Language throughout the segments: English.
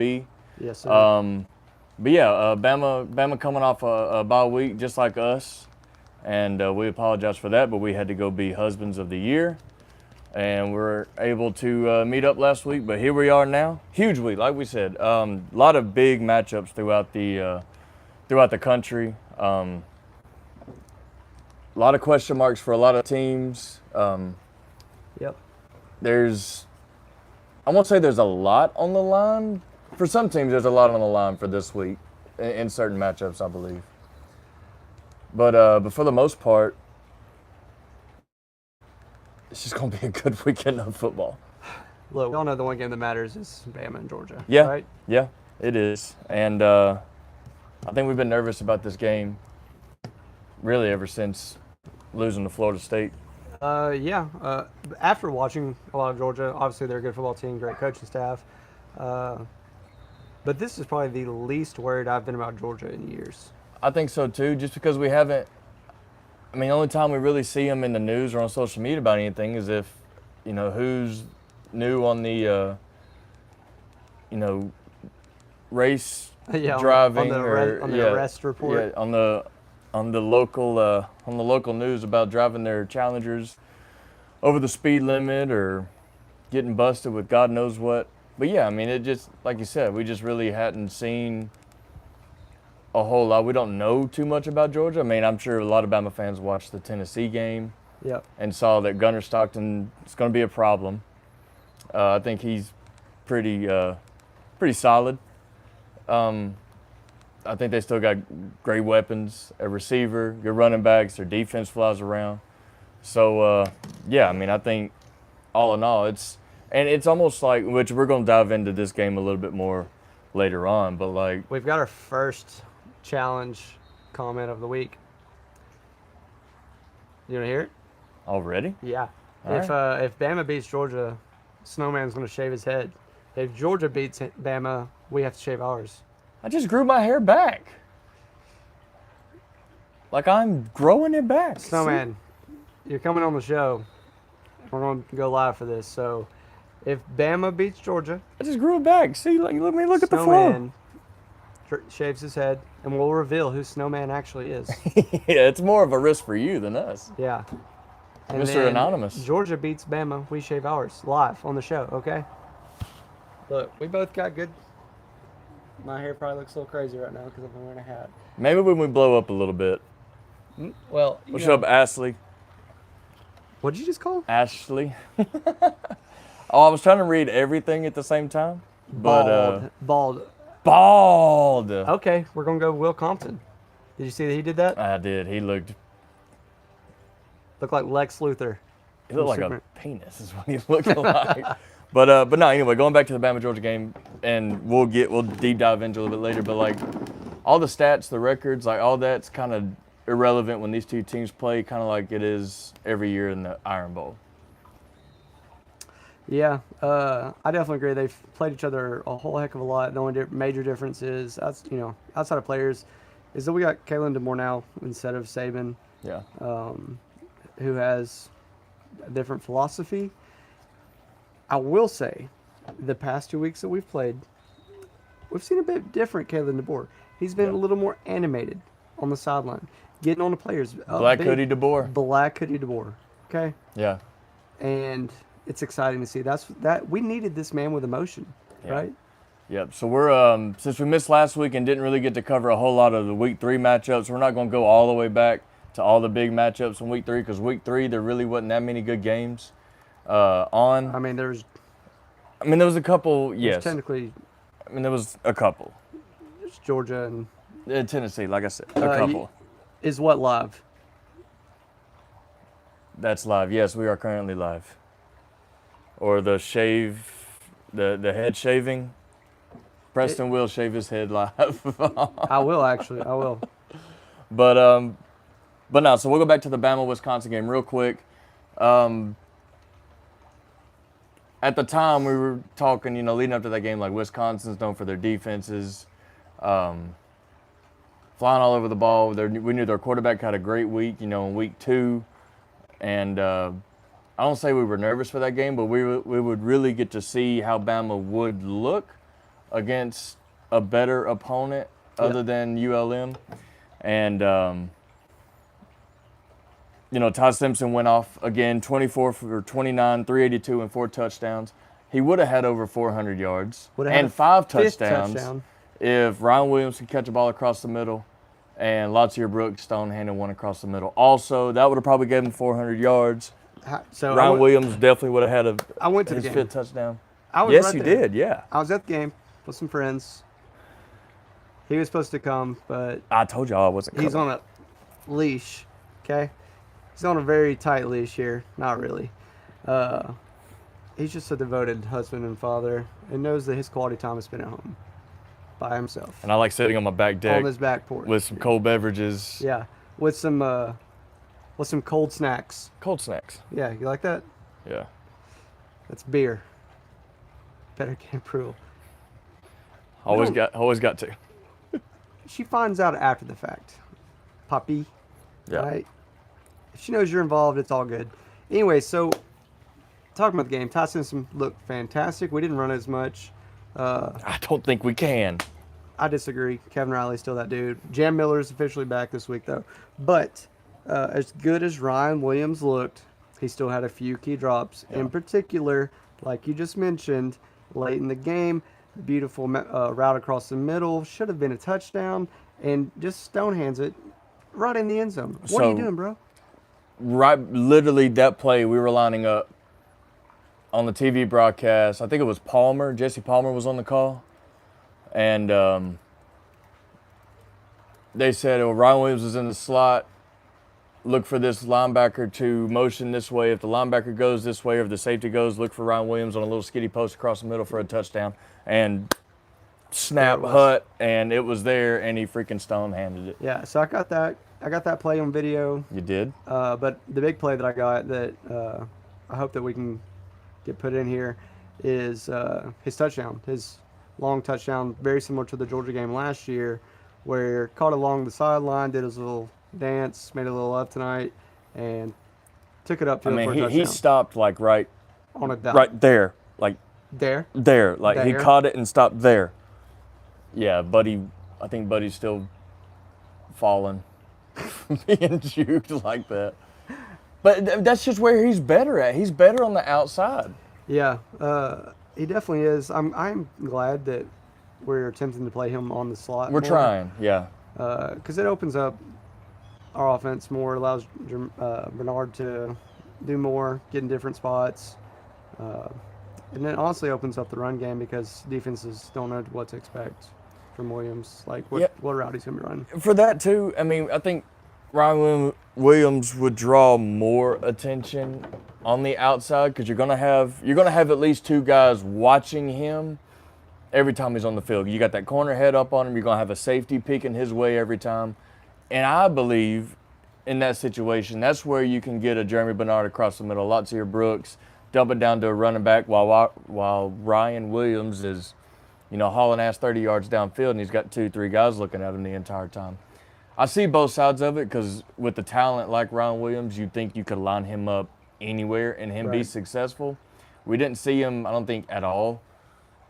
be. Yes, sir. But yeah, Bama coming off a bye week just like us, and we apologize for that, but we had to go be husbands of the year, and we're able to meet up last week. But here we are now, huge week, like we said. A lot of big matchups throughout the country. A lot of question marks for a lot of teams. Yep. I won't say there's a lot on the line. For some teams, there's a lot on the line for this week in certain matchups, I believe. But for the most part, it's just going to be a good weekend of football. Look, we all know the one game that matters is Bama and Georgia. Yeah, Right? yeah, it is. And I think we've been nervous about this game really ever since losing to Florida State. Yeah. After watching a lot of Georgia, obviously they're a good football team, great coaching staff. But this is probably the least worried I've been about Georgia in years. I think so too, just because we haven't. I mean, the only time we really see them in the news or on social media about anything is if, who's new on the, race Yeah, driving on the arrest report. Yeah, on the local news about driving their Challengers over the speed limit or getting busted with God knows what. But yeah, I mean, it just, like you said, we just really hadn't seen a whole lot. We don't know too much about Georgia. I mean, I'm sure a lot of Bama fans watched the Tennessee game Yep. and saw that Gunnar Stockton is going to be a problem. I think he's pretty solid. I think they still got great weapons, a receiver, good running backs, their defense flies around. So, yeah, I mean, I think all in all, it's almost like, which we're going to dive into this game a little bit more later on, but like. We've got our first challenge comment of the week. You want to hear it? Already? Yeah. All If Bama beats Georgia, Snowman's going to shave his head. If Georgia beats Bama, we have to shave ours. I just grew my hair back. Like I'm growing it back. Snowman, you're coming on the show. We're going to go live for this. So, if Bama beats Georgia, I just grew it back. See, like, let me look at the flow. Snowman shaves his head, and we'll reveal who Snowman actually is. Yeah, it's more of a risk for you than us. Yeah. And Mr. then Anonymous. Georgia beats Bama, we shave ours live on the show, okay? Look, we both got good. My hair probably looks a little crazy right now because I'm wearing a hat. Maybe when we blow up a little bit. Well, What's up, Ashley? What did you just call? Ashley. Oh, I was trying to read everything at the same time. But, Bald. Bald. Okay, we're going to go Will Compton. Did you see that he did that? I did. He looked Looked like Lex Luthor. like a penis is what he looked like. But no, anyway, going back to the Bama Georgia game, and we'll deep dive into it a little bit later. But like all the stats, the records, like all that's kind of irrelevant when these two teams play, kind of like it is every year in the Iron Bowl. Yeah, I definitely agree. They've played each other a whole heck of a lot. The only major difference is, outside of players, is that we got Kalen DeMoore now instead of Saban. Yeah. Who has a different philosophy. I will say, the past 2 weeks that we've played, we've seen a bit different Kalen DeBoer. He's been a little more animated on the sideline, getting on the players. Black Hoodie DeBoer. Black Hoodie DeBoer. Okay? Yeah. And it's exciting to see. We needed this man with emotion, right? Yep. So we're since we missed last week and didn't really get to cover a whole lot of the Week 3 matchups, we're not going to go all the way back to all the big matchups in Week 3 because Week 3 there really wasn't that many good games on. I mean, there was a couple. Yes. Technically. I mean, there was a couple. There's Georgia and Tennessee, like I said, a couple. Is what live? That's live. Yes, we are currently live. Or the the head shaving. Preston will shave his head live. I will actually. I will. But no, so we'll go back to the Bama-Wisconsin game real quick. At the time, we were talking, leading up to that game, like Wisconsin's known for their defenses, flying all over the ball. We knew their quarterback had a great week, in week 2. And I don't say we were nervous for that game, but we would really get to see how Bama would look against a better opponent other than ULM. And, Todd Simpson went off again, 24 for 29, 382, and 4 touchdowns. He would have had over 400 yards and 5 touchdowns if Ryan Williams could catch a ball across the middle and Latier Brooks stone-handed one across the middle. Also, that would have probably given him 400 yards. So Ryan Williams definitely would have had I went to his the game. 5th touchdown. Yes, right you did, yeah. I was at the game with some friends. He was supposed to come, but I told y'all I wasn't coming. He's on a leash, okay? He's on a very tight leash here. Not really. He's just a devoted husband and father and knows that his quality time is spent at home by himself. And I like sitting on my back deck on his back porch with some cold beverages. Yeah, with some cold snacks. Cold snacks. Yeah, you like that? Yeah. That's beer. Better get approval. Always got to. She finds out after the fact. Puppy. Yeah. Right? If she knows you're involved, it's all good. Anyway, so talking about the game, Ty Simpson looked fantastic. We didn't run as much. I don't think we can. I disagree. Kevin Riley's still that dude. Jam Miller's officially back this week, though. But as good as Ryan Williams looked, he still had a few key drops. Yeah. In particular, like you just mentioned, late in the game, beautiful route across the middle. Should have been a touchdown. And just stonehands it right in the end zone. What are you doing, bro? Right, literally that play, we were lining up on the TV broadcast. I think it was Palmer. Jesse Palmer was on the call. And they said, Ryan Williams is in the slot. Look for this linebacker to motion this way. If the linebacker goes this way or if the safety goes, look for Ryan Williams on a little skiddy post across the middle for a touchdown. And snap, hut, and it was there, and he freaking stone-handed it. Yeah, so I got that play on video. You did? But the big play that I got that I hope that we can get put in here is his touchdown, his long touchdown, very similar to the Georgia game last year, where caught along the sideline, did his little dance, made a little love tonight, and took it up to for a touchdown. He stopped like right on a dime. Right there, like there. Like he caught it and stopped there. Yeah, I think Buddy's still falling, being juked like that. But that's just where he's better at. He's better on the outside. Yeah, he definitely is. I'm glad that we're attempting to play him on the slot. We're trying, yeah. Because it opens up our offense more, allows Bernard to do more, get in different spots. And then honestly opens up the run game because defenses don't know what to expect from Williams, like what route he's going to be running. For that too, I think Ryan Williams would draw more attention on the outside because you're gonna have at least 2 guys watching him every time he's on the field. You got that corner head up on him. You're gonna have a safety peeking his way every time, and I believe in that situation that's where you can get a Jeremy Bernard across the middle, Latier Brooks, dump it down to a running back while Ryan Williams is, hauling ass 30 yards downfield and he's got 2-3 guys looking at him the entire time. I see both sides of it because with the talent like Ryan Williams, you'd think you could line him up anywhere and him be successful. We didn't see him, I don't think, at all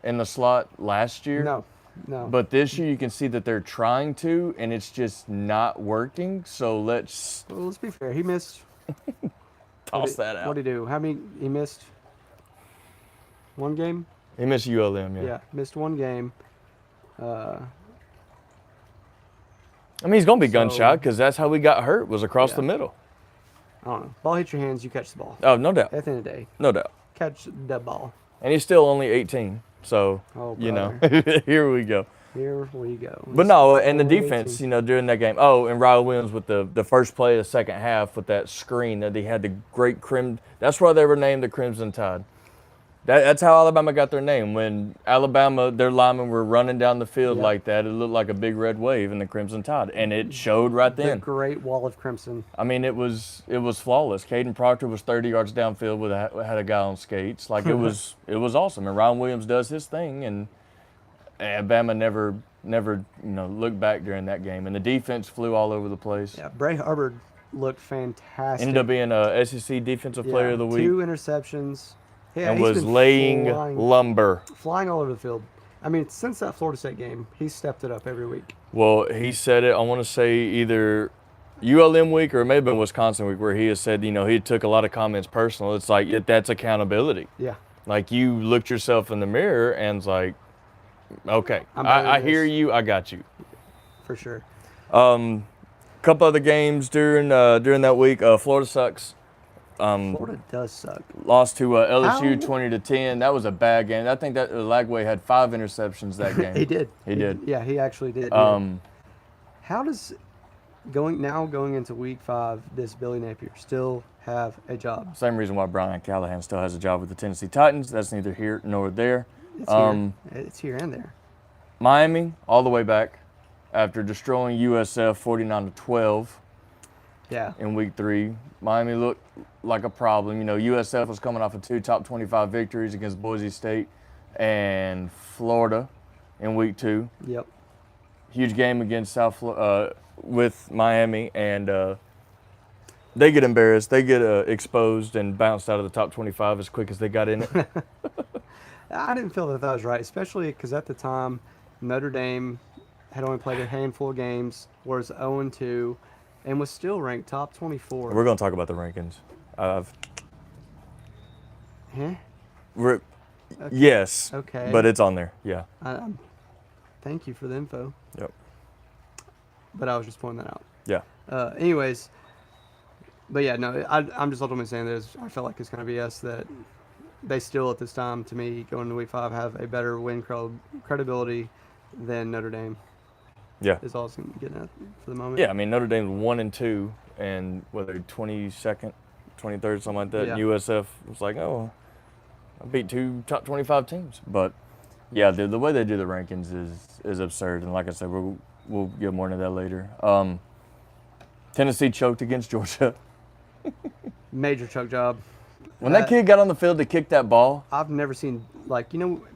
in the slot last year. No. But this year you can see that they're trying to, and it's just not working. So let's be fair. He missed. Toss that out. What did he do? How many? He missed 1 game? He missed ULM, yeah. Yeah, missed 1 game. He's going to be gunshot because that's how we got hurt, was across the middle. I don't know. Ball hits your hands, you catch the ball. Oh, no doubt. At the end of the day. No doubt. Catch the ball. And he's still only 18, so, here we go. Here we go. But no, and the defense, during that game. Oh, and Ryan Williams with the first play of the second half with that screen that he had the great Crimson. That's why they were named the Crimson Tide. That's how Alabama got their name. When Alabama, their linemen were running down the field like that, it looked like a big red wave in the Crimson Tide, and it showed right then. The great wall of crimson. It was flawless. Caden Proctor was 30 yards downfield had a guy on skates. Like it was awesome. And Ryan Williams does his thing, and Alabama never looked back during that game. And the defense flew all over the place. Yeah, Bray Hubbard looked fantastic. Ended up being a SEC Defensive Player of the Week. 2 interceptions. Yeah, and was laying lumber. Flying all over the field. I mean, since that Florida State game, he's stepped it up every week. Well, he said it, I want to say either ULM week or maybe Wisconsin week, where he has said, he took a lot of comments personal. It's like, that's accountability. Yeah. Like, you looked yourself in the mirror and it's like, okay, I'm better than I hear this. you, I got you. For sure. Couple other games during that week. Florida sucks. Florida does suck. Lost to LSU How? – 20-10. That was a bad game. I think that Lagway had 5 interceptions that game. He did. He did. Yeah, he actually did. How does going into week 5, does Billy Napier still have a job? Same reason why Brian Callahan still has a job with the Tennessee Titans. That's neither here nor there. It's here and there. Miami all the way back after destroying USF 49-12 Yeah. in week 3. Miami looked like a problem. USF was coming off of 2 top 25 victories against Boise State and Florida in week 2. Yep. Huge game against with Miami, and they get embarrassed. They get exposed and bounced out of the top 25 as quick as they got in it. I didn't feel that was right, especially because at the time, Notre Dame had only played a handful of games, was 0-2, and was still ranked top 24. We're going to talk about the rankings. Huh? Yes. Okay. But it's on there. Yeah. Thank you for the info. Yep. But I was just pointing that out. Yeah. Anyways, but yeah, no, I'm just ultimately saying this. I feel like it's going to be us that they still, at this time, to me, going into week 5, have a better win credibility than Notre Dame. Yeah. Is all I'm getting at for the moment. Yeah, I mean, Notre Dame's 1-2, and whether 22nd, 23rd, something like that. Yeah. And USF was like, oh, I beat 2 top 25 teams. But yeah, the way they do the rankings is absurd. And like I said, we'll get more into that later. Tennessee choked against Georgia. Major choke job. When that kid got on the field to kick that ball, I've never seen,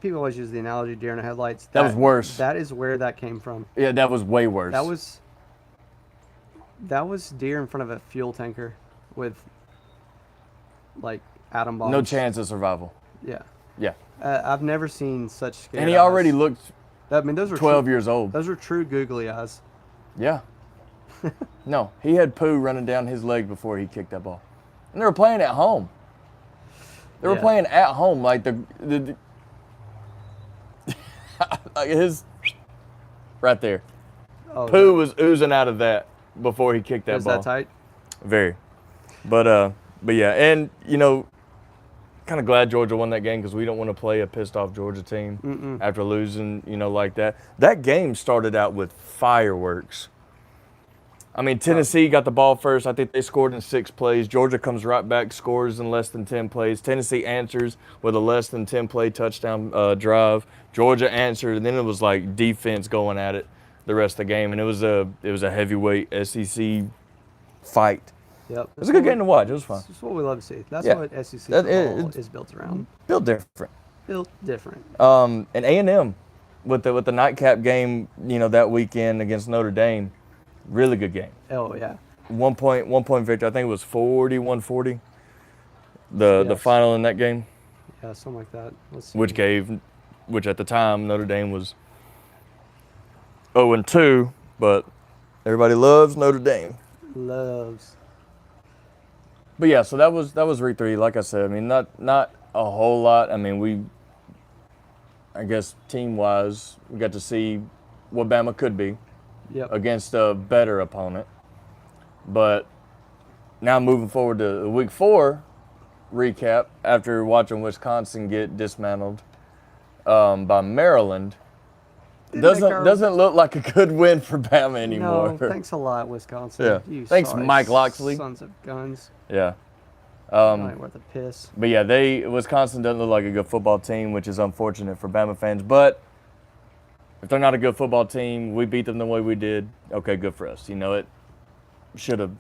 people always use the analogy deer in the headlights. That was worse. That is where that came from. yeah, that was way worse. That was deer in front of a fuel tanker with, atom bombs. no chance of survival. Yeah. Yeah. I've never seen such scared And he eyes. already looked those are 12 true, years old. Those are true googly eyes. Yeah. No, he had poo running down his leg before he kicked that ball. And they were playing at home. They were Yeah. playing at home, like the like his right there. Oh, Poo was oozing out of that before he kicked that is ball. that tight? Very. But yeah, and kind of glad Georgia won that game because we don't want to play a pissed off Georgia team after losing, like that. That game started out with fireworks. I mean, Tennessee got the ball first. I think they scored in 6 plays. Georgia comes right back, scores in less than 10 plays. Tennessee answers with a less than 10 play touchdown drive. Georgia answered, and then it was like defense going at it the rest of the game, and it was a heavyweight SEC fight. Yep. It was a good game to watch. It was fun. That's what we love to see. That's Yeah. what SEC That football is- is built around. Built different. Built different. And A&M with the nightcap game, that weekend against Notre Dame, really good game. Oh yeah. 1 point victory. I think it was 41-40. The Yes. final in that game, Yeah, something like that. Let's see. which at the time Notre Dame was 0-2, but everybody loves Notre Dame. Loves. But yeah, so that was week 3. Like I said, I mean, not a whole lot. I mean, I guess team-wise, we got to see what Bama could be Yep. against a better opponent. But now moving forward to week 4 recap, after watching Wisconsin get dismantled by Maryland, doesn't look like a good win for Bama anymore. No, thanks a lot, Wisconsin. Yeah. You Thanks, sorry Mike Loxley. Sons of guns. Yeah. Not worth a piss. But yeah, Wisconsin doesn't look like a good football team, which is unfortunate for Bama fans. But if they're not a good football team, we beat them the way we did. Okay, good for us. It should have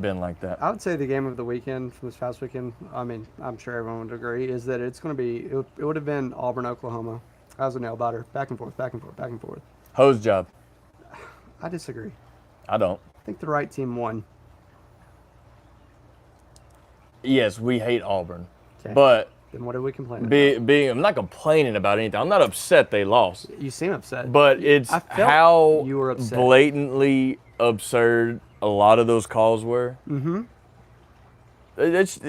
been like that. I would say the game of the weekend from this past weekend, I mean, I'm sure everyone would agree, is that it's going to be, it would have been Auburn, Oklahoma. That was a nail biter. Back and forth, back and forth, back and forth. Hose job. I disagree. I don't. I think the right team won. Yes, we hate Auburn. Okay. But Then what are we complaining about? I'm not complaining about anything. I'm not upset they lost. You seem upset. But it's I felt how you were upset. blatantly absurd a lot of those calls were. Mm-hmm.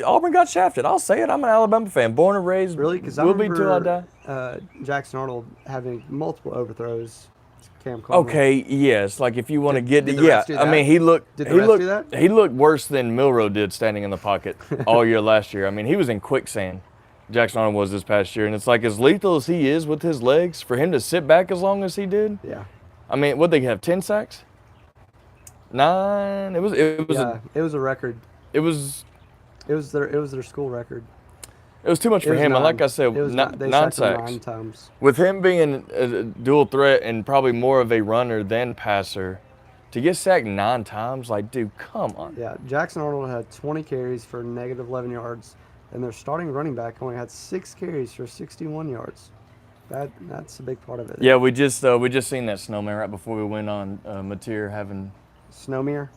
Auburn got shafted. I'll say it. I'm an Alabama fan, born and raised. Really? Because I will be till I remember die. Jackson Arnold having multiple overthrows. Cam Coleman. Okay, yes. Like if you want to get, did the refs do I that? mean, he looked. Did the he refs looked. do that? He looked worse than Milroe did standing in the pocket all year last year. I mean, he was in quicksand. Jackson Arnold was this past year, and it's like as lethal as he is with his legs, for him to sit back as long as he did. Yeah. I mean, what they have 10 sacks, 9. It was a record. It was It was their school record. It was too much for him, and like I said, they 9 sacked him sacks. 9 times. With him being a dual threat and probably more of a runner than passer, to get sacked 9 times, like, dude, come on. Yeah, Jackson Arnold had 20 carries for negative 11 yards, and their starting running back only had 6 carries for 61 yards. That's a big part of it. Yeah, we just seen that Snowman right before we went on. Mateer having Snowmere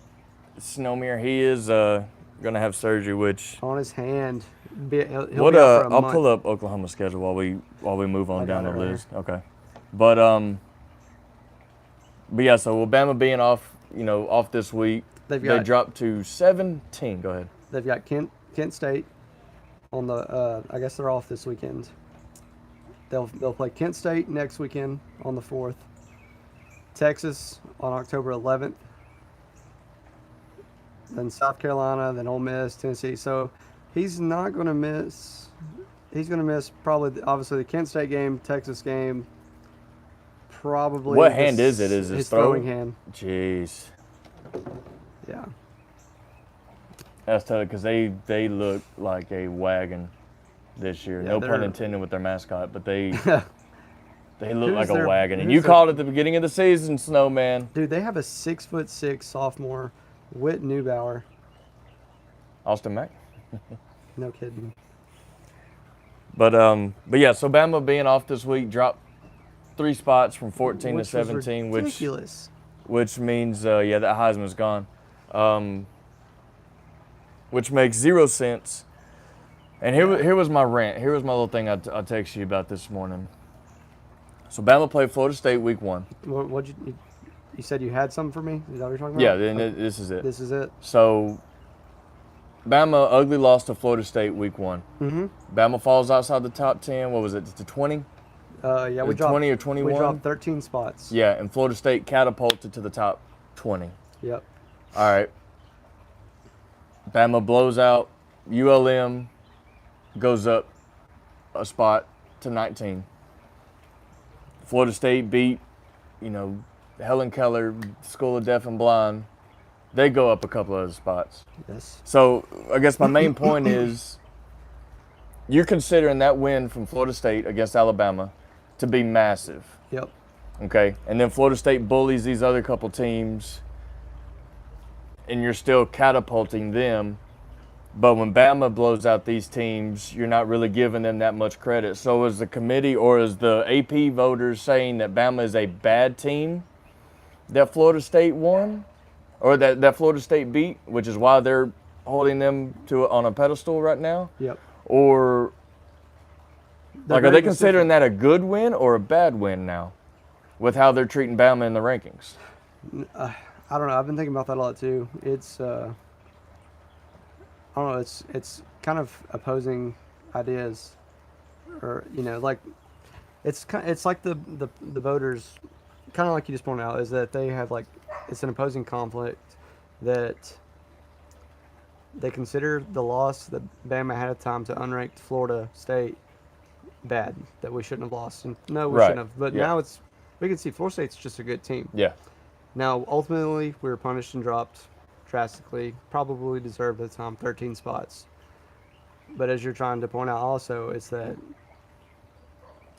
he is gonna have surgery, which on his hand. He'll be out for a I'll month. pull up Oklahoma's schedule while we move on I down got the it right list. Okay, but yeah, so with Bama being off this week, they dropped to 17. Go ahead. They've got Kent State on the. I guess they're off this weekend. They'll play Kent State next weekend on the 4th. Texas on October 11th. Then South Carolina, then Ole Miss, Tennessee. So he's not going to miss. He's going to miss probably, obviously, the Kent State game, Texas game. Probably. What hand is it? Is it his throwing hand? Jeez. Yeah. That's tough because they look like a wagon this year. Yeah, No pun intended with their mascot, but they look like a wagon. And who's you called it at the beginning of the season, Snowman. Dude, they have a 6'6" sophomore, Whit Neubauer. Austin Mack. No kidding. But yeah, so Bama being off this week dropped 3 spots from 14 to 17, ridiculous. which means that Heisman's gone, which makes 0 sense. And here was my rant. Here was my little thing I texted you about this morning. So Bama played Florida State week 1. What you said you had something for me? Is that what you're talking about? Yeah, then this is it. This is it. So Bama ugly lost to Florida State week 1. Mm-hmm. Bama falls outside the top 10. What was it? To 20? Yeah, we dropped 20 or 21. We dropped 13 spots. Yeah, and Florida State catapulted to the top 20. Yep. All right. Bama blows out ULM, goes up a spot to 19. Florida State beat, Helen Keller, School of Deaf and Blind. They go up a couple of spots. Yes. So I guess my main point is you're considering that win from Florida State against Alabama to be massive. Yep. Okay. And then Florida State bullies these other couple teams, and you're still catapulting them. But when Bama blows out these teams, you're not really giving them that much credit. So is the committee or is the AP voters saying that Bama is a bad team that Florida State won? Or that Florida State beat, which is why they're holding them on a pedestal right now? Yep. Or are they considering that a good win or a bad win now with how they're treating Bama in the rankings? I don't know. I've been thinking about that a lot too. It's I don't know. It's kind of opposing ideas, or like it's like the voters, kind of like you just pointed out, is that they have it's an opposing conflict that they consider the loss that Bama had at time to unranked Florida State bad, that we shouldn't have lost. And no, we shouldn't have. But now we can see Florida State's just a good team. Yeah. Now, ultimately, we were punished and dropped drastically. Probably deserved at the time 13 spots. But as you're trying to point out also, it's that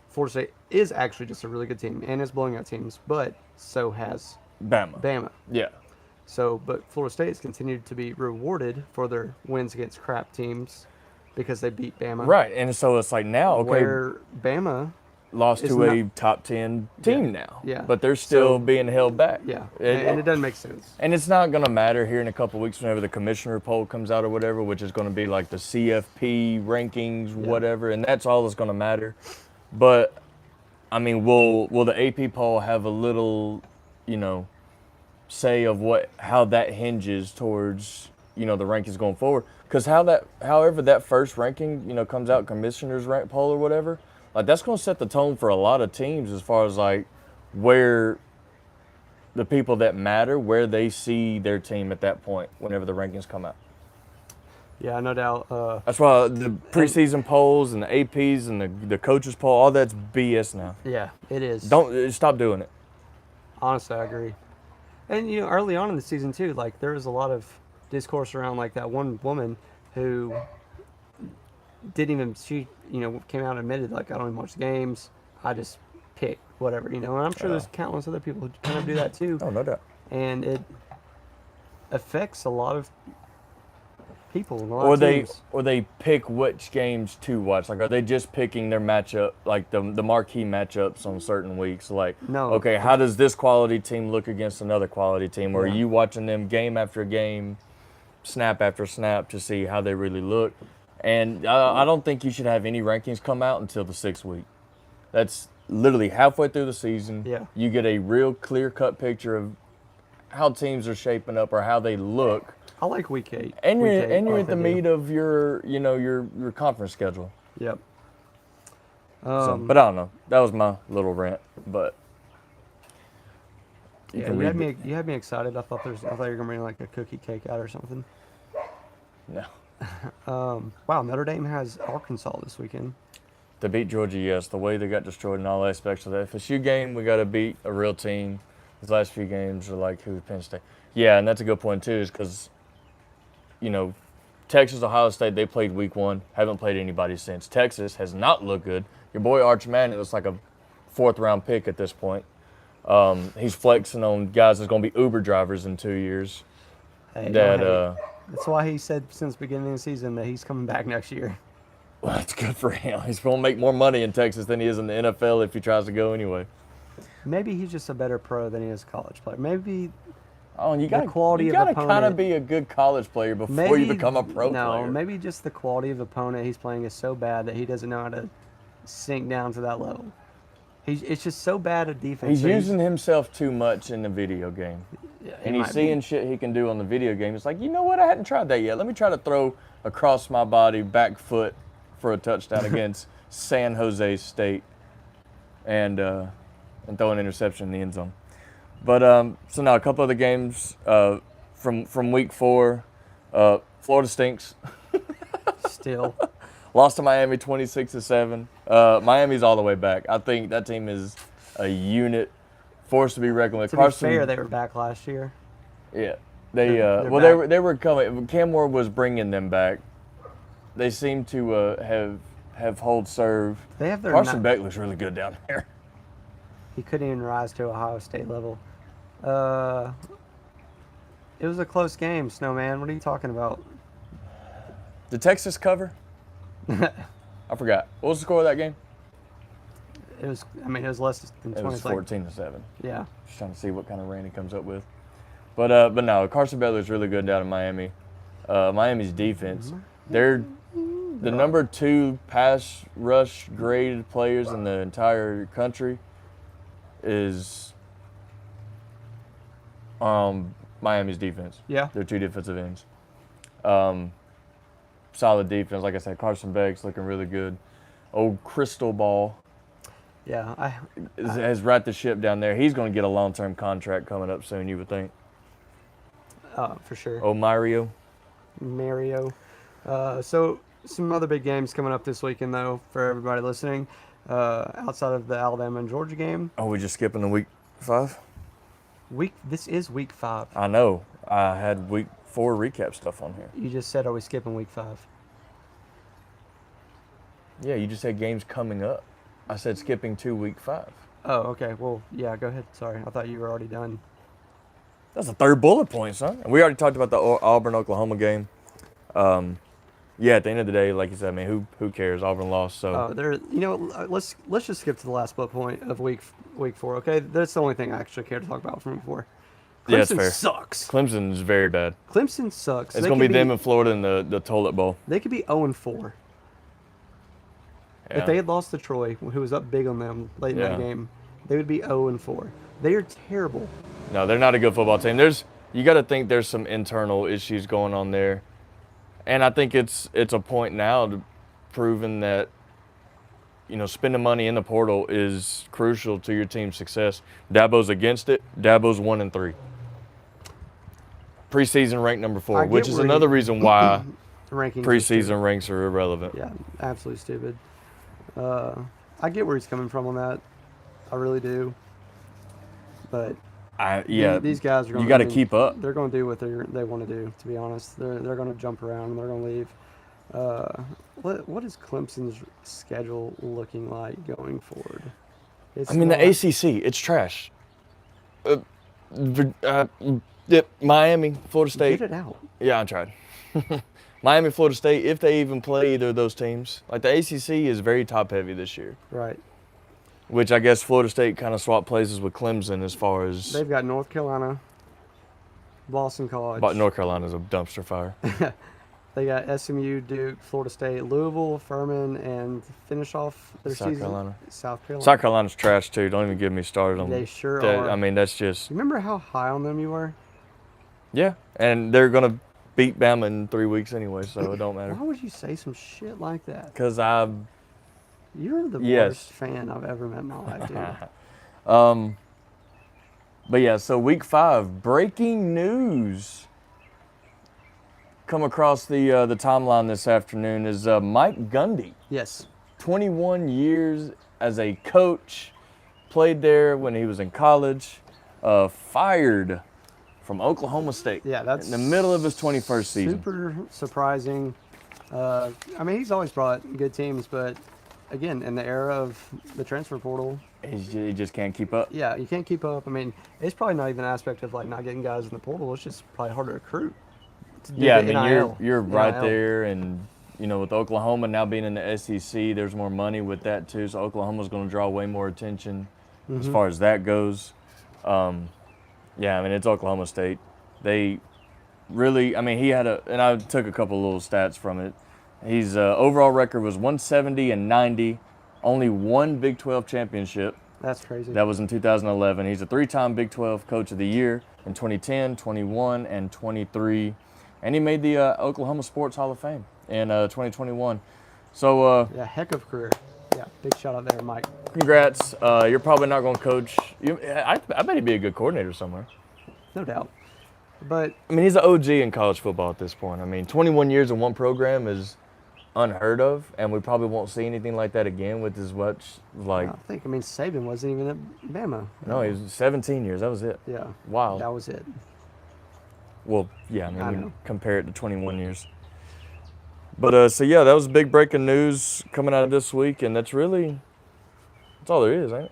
Florida State is actually just a really good team and is blowing out teams, but so has Bama. Yeah. So, but Florida State has continued to be rewarded for their wins against crap teams because they beat Bama. Right, and so it's like now, okay. Where Bama lost It's to a top 10 team now. Yeah. But they're still So- being held back. Yeah, It- and it doesn't make sense. And it's not going to matter here in a couple of weeks whenever the commissioner poll comes out or whatever, which is going to be like the CFP rankings, whatever, and that's all that's going to matter. But, I mean, will the AP poll have a little, say of how that hinges towards, the rankings going forward? Because however that first ranking, comes out, commissioner's rank poll or whatever, like that's going to set the tone for a lot of teams as far as like where the people that matter, where they see their team at that point whenever the rankings come out. Yeah, no doubt. That's why the preseason polls and the APs and the coaches poll, all that's BS now. Yeah, it is. Don't stop doing it. Honestly, I agree. And early on in the season too, like there was a lot of discourse around like that one woman who didn't even came out and admitted like I don't even watch the games. I just pick whatever, and I'm sure there's countless other people who kind of do that too. Oh, no doubt. And it affects a lot of people and a lot of teams. Or they pick which games to watch. Like, are they just picking their matchup, like the marquee matchups on certain weeks? Like, No. okay, how does this quality team look against another quality team? Or are Yeah. you watching them game after game, snap after snap to see how they really look? And I don't think you should have any rankings come out until the 6th week. That's literally halfway through the season. Yeah. You get a real clear-cut picture of how teams are shaping up or how they look. I like week 8. And Week you're 8, and you're like at the they do. meat of your your conference schedule. Yep. So, but I don't know. That was my little rant. But Yeah, can you had read me. You had me excited. I thought you were gonna bring like a cookie cake out or something. no. Wow, Notre Dame has Arkansas this weekend. To beat Georgia, yes. The way they got destroyed in all aspects of the FSU game, we got to beat a real team. These last few games are like who Penn State. Yeah, and that's a good point too, is because Texas, Ohio State, they played week 1, haven't played anybody since. Texas has not looked good. Your boy Arch Manning looks like a 4th-round pick at this point. He's flexing on guys that's going to be Uber drivers in 2 years. Hey, That that's why he said since the beginning of the season that he's coming back next year. well, that's good for him. He's going to make more money in Texas than he is in the NFL if he tries to go anyway. Maybe he's just a better pro than he is a college player. Maybe Oh, and you got quality you of got to kind of opponent- be a good college player before you become a pro player. No, maybe just the quality of opponent he's playing is so bad that he doesn't know how to sink down to that level. It's just so bad at defense. He's that using himself too much in the video game. yeah, he And he's might be. seeing shit he can do on the video game. It's like, you know what? I hadn't tried that yet. Let me try to throw across my body, back foot for a touchdown against San Jose State and throw an interception in the end zone. But so now a couple other games from week 4. Florida stinks. Still. Lost to Miami 26-7. Miami's all the way back. I think that team is a unit, forced to be reckoned with. To be fair, they were back last year. Yeah, they They're back. they were coming. Cam Moore was bringing them back. They seem to have hold serve. They have their Carson Beck looks really good down there. He couldn't even rise to Ohio State level. It was a close game, Snowman. What are you talking about? Did Texas cover? I forgot. What was the score of that game? It was less than 20. It was It's like- 14-7. yeah. Just trying to see what kind of rain he comes up with. But no, Carson Beck looks really good down in Miami. Miami's defense, they're the number 2 pass rush graded players in the entire country is Miami's defense. Yeah. They're 2 defensive ends. Solid defense. Like I said, Carson Beck's looking really good. Old Crystal Ball Yeah. has right the ship down there. He's going to get a long-term contract coming up soon, you would think. For sure. Oh, Mario. Mario. So some other big games coming up this weekend, though, for everybody listening. Outside of the Alabama and Georgia game, Oh, we just skipping the week 5? this is week 5. I know. I had week 4 recap stuff on here. You just said, are we skipping week 5? Yeah, you just said games coming up. I said skipping to week 5. Oh, okay. Well, yeah, go ahead. Sorry. I thought you were already done. That's the 3rd bullet point, son. And we already talked about the Auburn-Oklahoma game. Yeah, at the end of the day, like you said, I mean, who cares? Auburn lost, so Let's just skip to the last bullet point of week 4. Okay, that's the only thing I actually care to talk about from week 4. yeah, it's Clemson fair. sucks. Clemson's very bad. Clemson sucks. It's going to be them in Florida in the toilet bowl. They could be 0-4. Yeah. If they had lost to Troy, who was up big on them late in that game, they would be 0-4. They are terrible. No, they're not a good football team. You got to think there's some internal issues going on there, and I think it's a point now to proving that spending money in the portal is crucial to your team's success. Dabo's against it. Dabo's 1-3. Preseason ranked number 4, which is another reason why preseason ranks are irrelevant. Yeah, absolutely stupid. I get where he's coming from on that. I really do. But these guys are going. You got to keep up. They're going to do what they want to do. To be honest, they're going to jump around and they're going to leave. What is Clemson's schedule looking like going forward? The ACC, it's trash. Miami, Florida State. Get it out. Yeah, I tried. Miami, Florida State, if they even play either of those teams. Like, the ACC is very top-heavy this year. Right. Which I guess Florida State kind of swapped places with Clemson as far as... They've got North Carolina, Boston College. But North Carolina's a dumpster fire. They got SMU, Duke, Florida State, Louisville, Furman, and finish off their season. South Carolina. South Carolina's trash, too. Don't even get me started on They sure that. are. I mean, that's just... Remember how high on them you were? Yeah, and they're going to beat Bama in 3 weeks anyway, so it don't matter. Why would you say some shit like that? Because You're the worst fan I've ever met in my life, dude. But yeah, so week 5, breaking news. Come across the timeline this afternoon is Mike Gundy. Yes. 21 years as a coach, played there when he was in college, fired from Oklahoma State. Yeah, that's in the middle of his 21st season. Super surprising. He's always brought good teams, but again, in the era of the transfer portal, he just can't keep up. Yeah, you can't keep up. I mean, it's probably not even an aspect of like not getting guys in the portal. It's just probably hard to recruit. Yeah, I mean, you're right there, and with Oklahoma now being in the SEC, there's more money with that too. So Oklahoma's going to draw way more attention as far as that goes. Yeah, I mean, it's Oklahoma State. They really, he had and I took a couple little stats from it. His overall record was 170-90, only one Big 12 championship. That's crazy. That was in 2011. He's a 3-time Big 12 Coach of the Year in 2010, 21, and 23. And he made the Oklahoma Sports Hall of Fame in 2021. So, heck of a career. Yeah, big shout out there, Mike. Congrats. You're probably not going to coach. I bet he'd be a good coordinator somewhere. No doubt. But he's an OG in college football at this point. 21 years in one program is unheard of, and we probably won't see anything like that again with as much like. I think Saban wasn't even at Bama. No, he was 17 years. That was it. Yeah. Wow. That was it. Well, yeah. We compare it to 21 years. But that was big breaking news coming out of this week, and that's all there is, ain't it?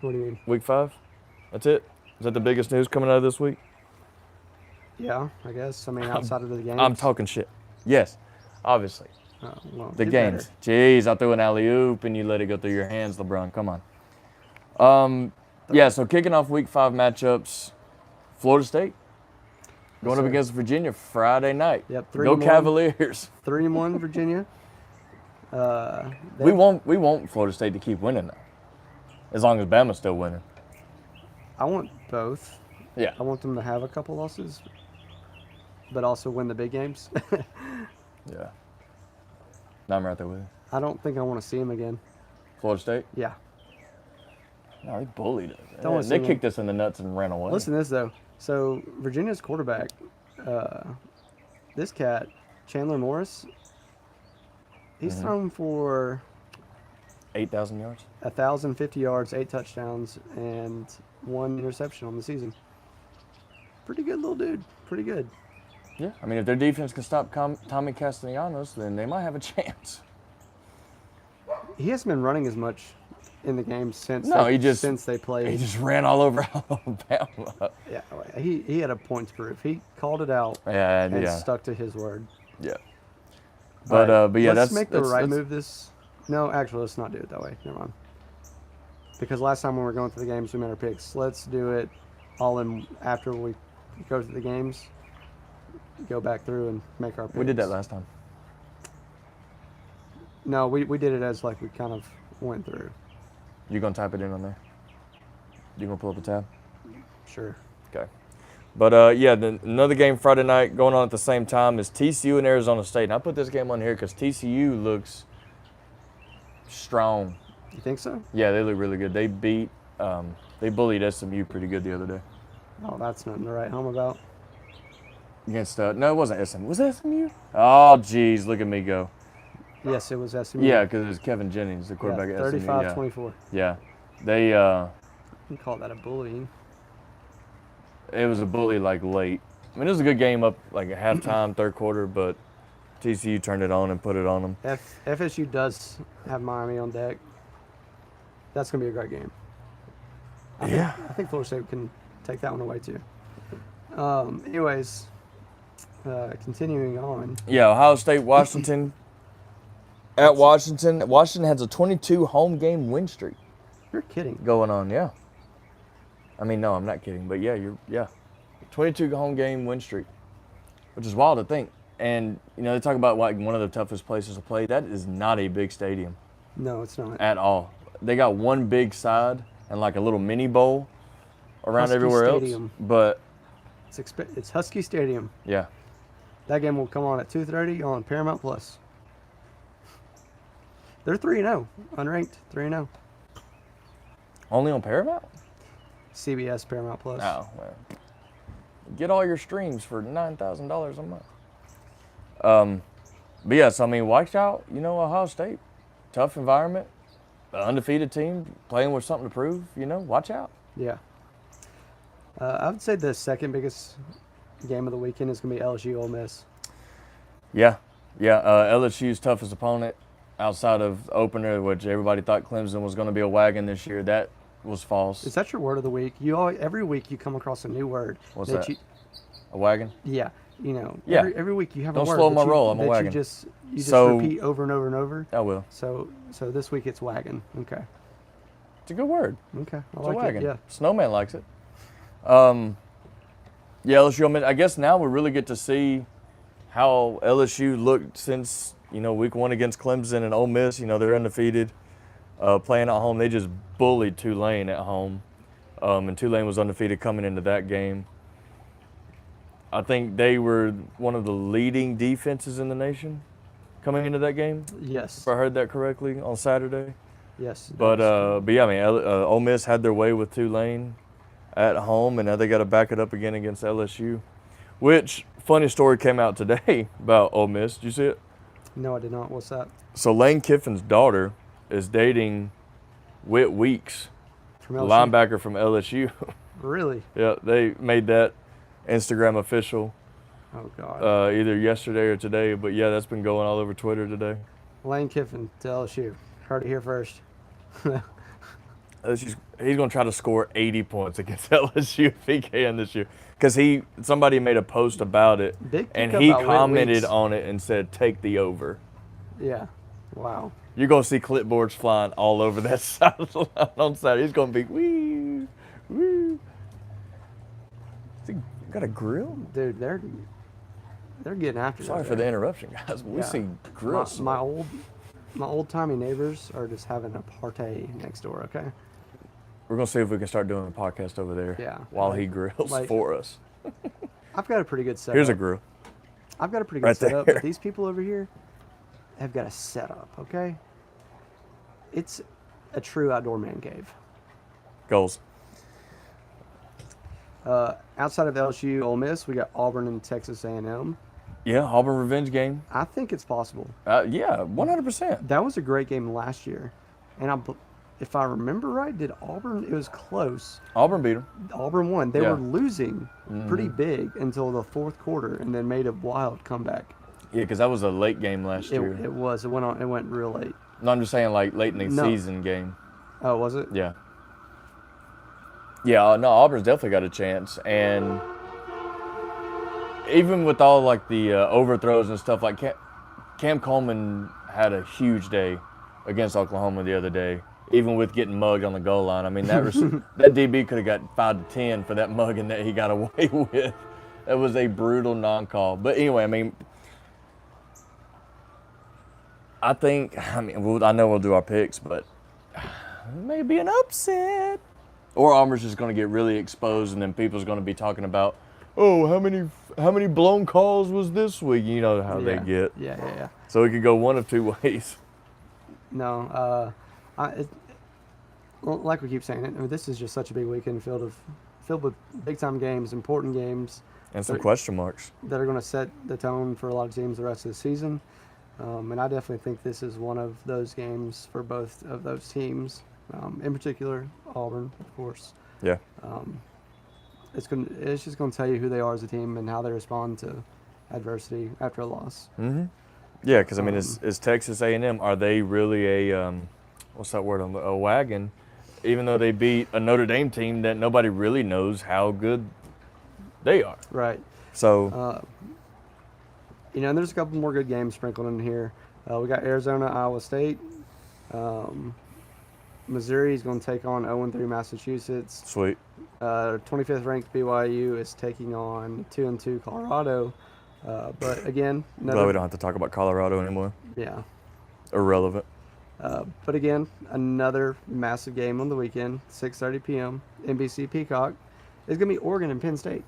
What do you mean? Week 5. That's it. Is that the biggest news coming out of this week? Yeah, I guess. Outside of the games. I'm talking shit. Yes, obviously. The games. Better. Jeez, I threw an alley-oop and you let it go through your hands, LeBron. Come on. So kicking off week 5 matchups, Florida State going up against Virginia Friday night. Yep. Go Cavaliers. 3-1 Virginia. We want Florida State to keep winning though, as long as Bama's still winning. I want both. Yeah. I want them to have a couple losses, but also win the big games. Yeah. No, I'm right there with you. I don't think I want to see them again. Florida State? Yeah. No, they bullied us. They kicked us in the nuts and ran away. Listen to this, though. So, Virginia's quarterback, this cat, Chandler Morris, he's thrown for 8,000 yards? 1,050 yards, 8 touchdowns, and 1 interception on the season. Pretty good little dude. Pretty good. Yeah. If their defense can stop Tommy Castellanos, then they might have a chance. He hasn't been running as much in the game since they played. He just ran all over Alabama. Yeah, he had a point to prove. He called it out and stuck to his word. Yeah. But All right, but yeah, let's that's make the right that's- move. This no, actually, let's not do it that way. Never mind. Because last time when we were going through the games, we made our picks. Let's do it all in after we go through the games. Go back through and make our picks. We did that last time. No, we did it as like we kind of went through. You gonna type it in on there? You gonna pull up a tab? Sure. Okay. But yeah, another game Friday night going on at the same time is TCU and Arizona State. And I put this game on here because TCU looks strong. You think so? Yeah, they look really good. They they bullied SMU pretty good the other day. Oh, that's nothing to write home about. Against no, it wasn't SMU. Was it SMU? Oh, geez, look at me go. Yes, it was SMU. Yeah, because it was Kevin Jennings, the quarterback at SMU. 35-24. Yeah, they You call that a bullying? it was a bully like late. I mean, it was a good game up like at halftime, third quarter, but TCU turned it on and put it on them. FSU does have Miami on deck. That's going to be a great game. I think Florida State can take that one away too. Anyways, continuing on. Yeah, Ohio State, Washington. At Washington, Washington has a 22 home game win streak You're kidding. going on. Yeah. I mean, no, I'm not kidding, but yeah, 22 home game win streak, which is wild to think. And you know, they talk about like one of the toughest places to play. That is not a big stadium No, it's not. at all. They got one big side and like a little mini bowl around Husky everywhere Stadium. else. But It's Husky Stadium. yeah, That game will come on at 2:30 on Paramount Plus. They're 3-0, unranked 3-0. only on Paramount. CBS Paramount Plus. Oh, well. Get all your streams for $9,000 a month. But yeah, so I mean, watch out. You know, Ohio State, tough environment, undefeated team playing with something to prove. You know, watch out. Yeah. I would say the second biggest game of the weekend is going to be LSU Ole Miss. Yeah. LSU's toughest opponent outside of the opener, which everybody thought Clemson was going to be a wagon this year. That was false. Is that your word of the week? Every week you come across a new word. What's that? A wagon? Yeah. You know, Yeah. every week you have Don't a word slow that my you- roll, I'm a that wagon. You just So- repeat over and over and over. I will. So this week it's wagon. Okay. It's a good word. Okay. I It's like a wagon. it. Yeah. Snowman likes it. Yeah, LSU. I guess now we really get to see how LSU looked since, you know, week one against Clemson and Ole Miss. You know, they're undefeated, playing at home. They just bullied Tulane at home, and Tulane was undefeated coming into that game. I think they were one of the leading defenses in the nation coming into that game, Yes. if I heard that correctly, on Saturday. Yes. But yeah, I mean, Ole Miss had their way with Tulane at home, and now they got to back it up again against LSU. Which funny story came out today about Ole Miss. Did you see it? No, I did not. What's that? So Lane Kiffin's daughter is dating Whit Weeks, From the LSU? linebacker from LSU. Really? Yeah, they made that Instagram official Oh God. either yesterday or today. But yeah, that's been going all over Twitter today. Lane Kiffin to LSU. Heard it here first. He's going to try to score 80 points against LSU if he can this year. Because somebody made a post about it, Big and pickup he by Whit commented Weeks. on it and said, take the over. Yeah. Wow. You're going to see clipboards flying all over that side of the line on Saturday. He's going to be, wee, wee. Has he got a grill? Dude, they're getting after Sorry that for the there. interruption, guys. We Yeah. see grills. My old timey neighbors are just having a party next door. Okay. We're going to see if we can start doing a podcast over there Yeah. while he grills Like- for us. I've got a pretty good setup. Here's a grill. I've got a pretty good Right setup, there. but these people over here have got a setup. Okay. It's a true outdoor man cave. Goals. Outside of LSU, Ole Miss, we got Auburn and Texas A&M. Yeah, Auburn revenge game. I think it's possible. Yeah, 100%. That was a great game last year, and if I remember right, did Auburn? It was close. Auburn beat them. Auburn won. They Yeah. were losing pretty big until the fourth quarter, and then made a wild comeback. Yeah, because that was a late game last year. It was. It went on. It went real late. No, I'm just saying like late in the No. season game. Oh, was it? Yeah. Yeah, no, Auburn's definitely got a chance. And even with all like the overthrows and stuff, like Cam Coleman had a huge day against Oklahoma the other day, even with getting mugged on the goal line. I mean, that DB could have got 5 to 10 for that mugging that he got away with. That was a brutal non-call. But anyway, I mean, I know we'll do our picks, but maybe an upset. Or Auburn's just going to get really exposed, and then people's going to be talking about, oh, how many blown calls was this week? You know how they get. Yeah. So it could go one of two ways. No, like we keep saying, I mean, this is just such a big weekend filled with big time games, important games, And some question marks. that are going to set the tone for a lot of teams the rest of the season. And I definitely think this is one of those games for both of those teams, in particular Auburn, of course. Yeah. It's just going to tell you who they are as a team and how they respond to adversity after a loss. Mm-hmm. Yeah, because I mean, is Texas A&M, are they really a what's that word? A wagon? Even though they beat a Notre Dame team that nobody really knows how good they are. Right. So. And there's a couple more good games sprinkled in here. We got Arizona, Iowa State. Missouri is going to take on 0-3 Massachusetts. Sweet. 25th ranked BYU is taking on 2-2 Colorado. But again, Glad we don't have to talk about Colorado anymore. Yeah. Irrelevant. But again, another massive game on the weekend, 6:30 p.m. NBC Peacock. It's going to be Oregon and Penn State.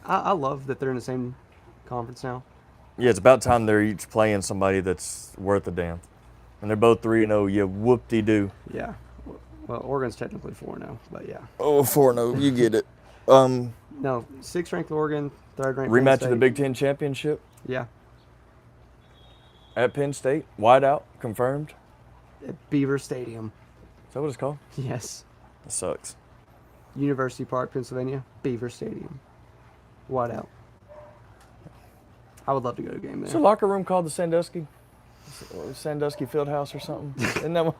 I love that they're in the same conference now. Yeah, it's about time they're each playing somebody that's worth a damn. And they're both 3-0. You whoop-de-doo. Yeah. Well, Oregon's technically 4-0, but yeah. Oh, 4-0. You get it. No, 6th ranked Oregon, 3rd ranked Penn Rematch State. of the Big Ten Championship Yeah. at Penn State. Whiteout, confirmed. At Beaver Stadium. Is that what it's called? Yes. That sucks. University Park, Pennsylvania, Beaver Stadium. Whiteout. I would love to go to a game Is there. the locker room called the Sandusky? Sandusky Fieldhouse or something? Isn't that one?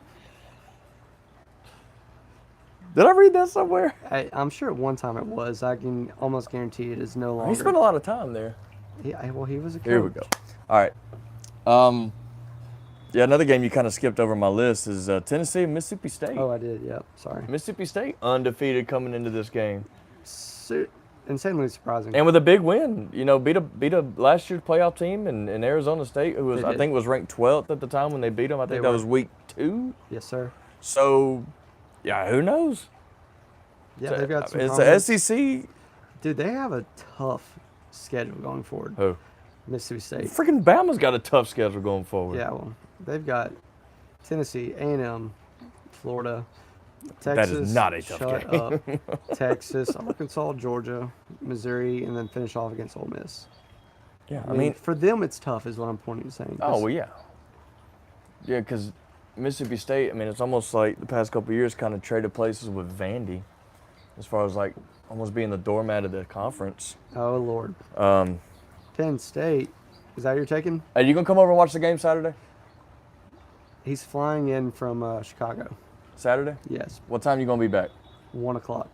Did I read that somewhere? I'm sure at one time it was. I can almost guarantee it is no longer. He spent a lot of time there. Well, he was a coach. Here we go. All right. Yeah, another game you kind of skipped over my list is Tennessee and Mississippi State. Oh, I did. Yep. Sorry. Mississippi State undefeated coming into this game. Insanely surprising. And with a big win, beat a last year's playoff team in Arizona State, who was I think was ranked 12th at the time when they beat them. I think that was week 2. Yes, sir. So, yeah, who knows? Yeah, they've got some. It's the SEC. Dude, they have a tough schedule going forward. Who? Mississippi State. Freaking Bama's got a tough schedule going forward. Yeah, well, they've got Tennessee, A&M, Florida, Texas. That is not a tough game. Texas, Arkansas, Georgia, Missouri, and then finish off against Ole Miss. Yeah, I mean, for them, it's tough, is what I'm pointing to saying. Oh, well, yeah. Yeah, because Mississippi State, I mean, it's almost like the past couple of years kind of traded places with Vandy as far as, like, almost being the doormat of the conference. Oh, Lord. Penn State. Is that who you're taking? Hey, you going to come over and watch the game Saturday? He's flying in from Chicago. Saturday? Yes. What time you going to be back? 1 o'clock.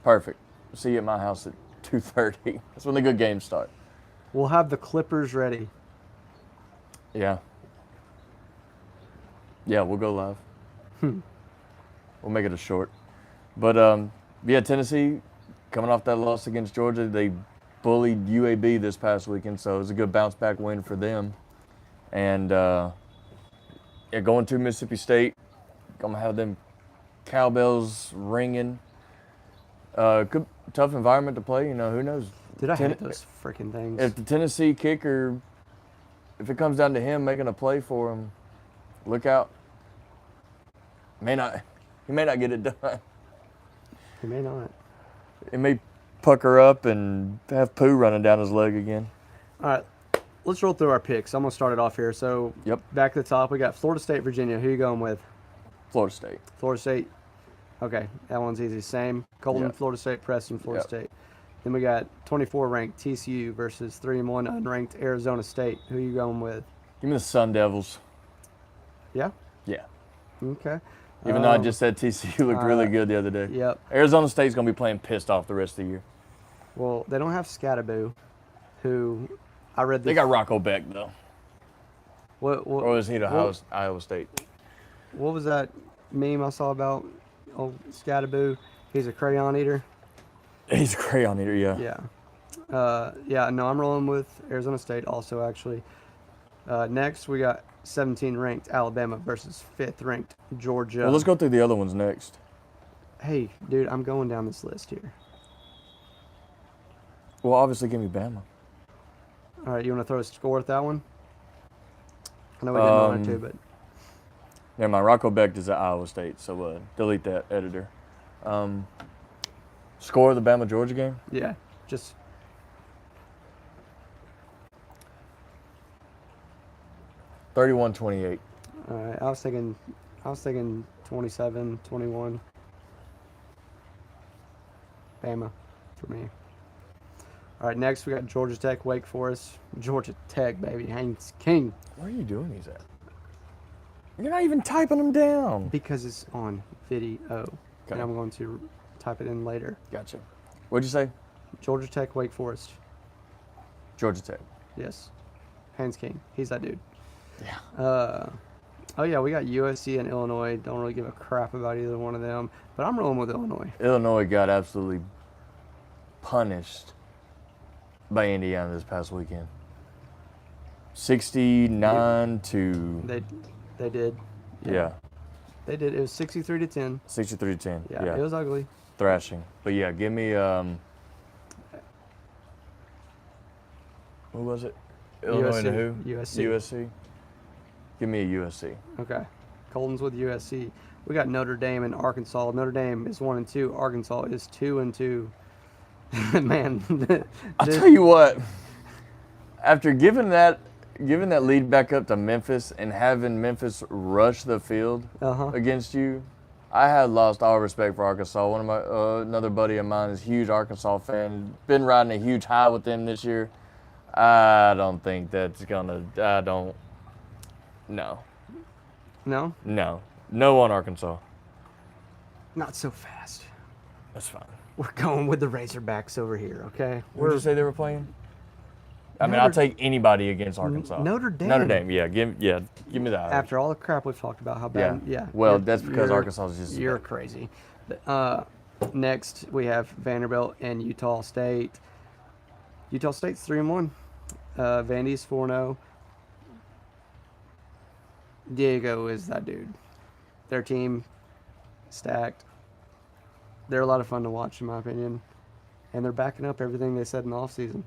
Perfect. See you at my house at 2:30. That's when the good games start. We'll have the Clippers ready. Yeah. Yeah, we'll go live. We'll make it a short. But, yeah, Tennessee, coming off that loss against Georgia, they bullied UAB this past weekend, so it was a good bounce-back win for them. And, yeah, going to Mississippi State, I'm going to have them cowbells ringing. Good, tough environment to play, who knows? Dude, I hate those freaking things. If the Tennessee kicker, if it comes down to him making a play for him, look out. He may not get it done. He may not. It may pucker up and have poo running down his leg again. All right, let's roll through our picks. I'm going to start it off here. So, Yep. Back to the top, we got Florida State, Virginia. Who are you going with? Florida State. Florida State. Okay, that one's easy. Same. Colton, Yep. Florida State, Preston, Florida Yep. State. Then we got 24 ranked TCU versus 3-1 unranked Arizona State. Who are you going with? Give me the Sun Devils. Yeah? Yeah. Okay. Even though I just said TCU looked really good the other day. Yep. Arizona State's going to be playing pissed off the rest of the year. Well, they don't have Scatterboo, who I read this. They got Rocco Beck, though. What Or was he to Iowa State? what was that meme I saw about old Scattaboo? He's a crayon eater. He's a crayon eater, yeah. Yeah. No, I'm rolling with Arizona State also, actually. Next, we got 17 ranked Alabama versus 5th ranked Georgia. Well, let's go through the other ones next. Hey, dude, I'm going down this list here. Well, obviously, give me Bama. All right, you want to throw a score at that one? I know we didn't want to, but Never mind. Rocco Becht is at Iowa State, so delete that, editor. Score of the Bama-Georgia game? yeah, just 31-28. all right. I was thinking 27, 21. Bama for me. All right, next we got Georgia Tech, Wake Forest. Georgia Tech, baby, Haynes King. Where are you doing these at? You're not even typing them down. Because it's on video, and I'm going to type it in later. Gotcha. What'd you say? Georgia Tech, Wake Forest. Georgia Tech. Yes, Haynes King. He's that dude. Yeah. Oh yeah, we got USC and Illinois. Don't really give a crap about either one of them, but I'm rolling with Illinois. Illinois got absolutely punished by Indiana this past weekend. 69 to They did. yeah. They did. It was 63-10. 63-10. Yeah, it was ugly. Thrashing. But yeah, give me who was it? Illinois USC. and who? USC. USC. Give me a USC. Okay. Colton's with USC. We got Notre Dame and Arkansas. Notre Dame is 1-2. Arkansas is 2-2. Man, I'll tell you what. After giving that lead back up to Memphis and having Memphis rush the field against you, I had lost all respect for Arkansas. One of my another buddy of mine is a huge Arkansas fan. Been riding a huge high with them this year. I don't think that's gonna. I don't. No. No? No on Arkansas. Not so fast. That's fine. We're going with the Razorbacks over here, okay? Where did you say they were playing? I mean, I'll take anybody against Arkansas. Notre Dame. Notre Dame, yeah. Give me that. After all the crap we've talked about, how bad. Yeah. Well, that's because Arkansas is just. You're crazy. Next, we have Vanderbilt and Utah State. Utah State's 3-1. Vandy's 4-0. Diego is that dude. Their team, stacked. They're a lot of fun to watch, in my opinion. And they're backing up everything they said in the offseason.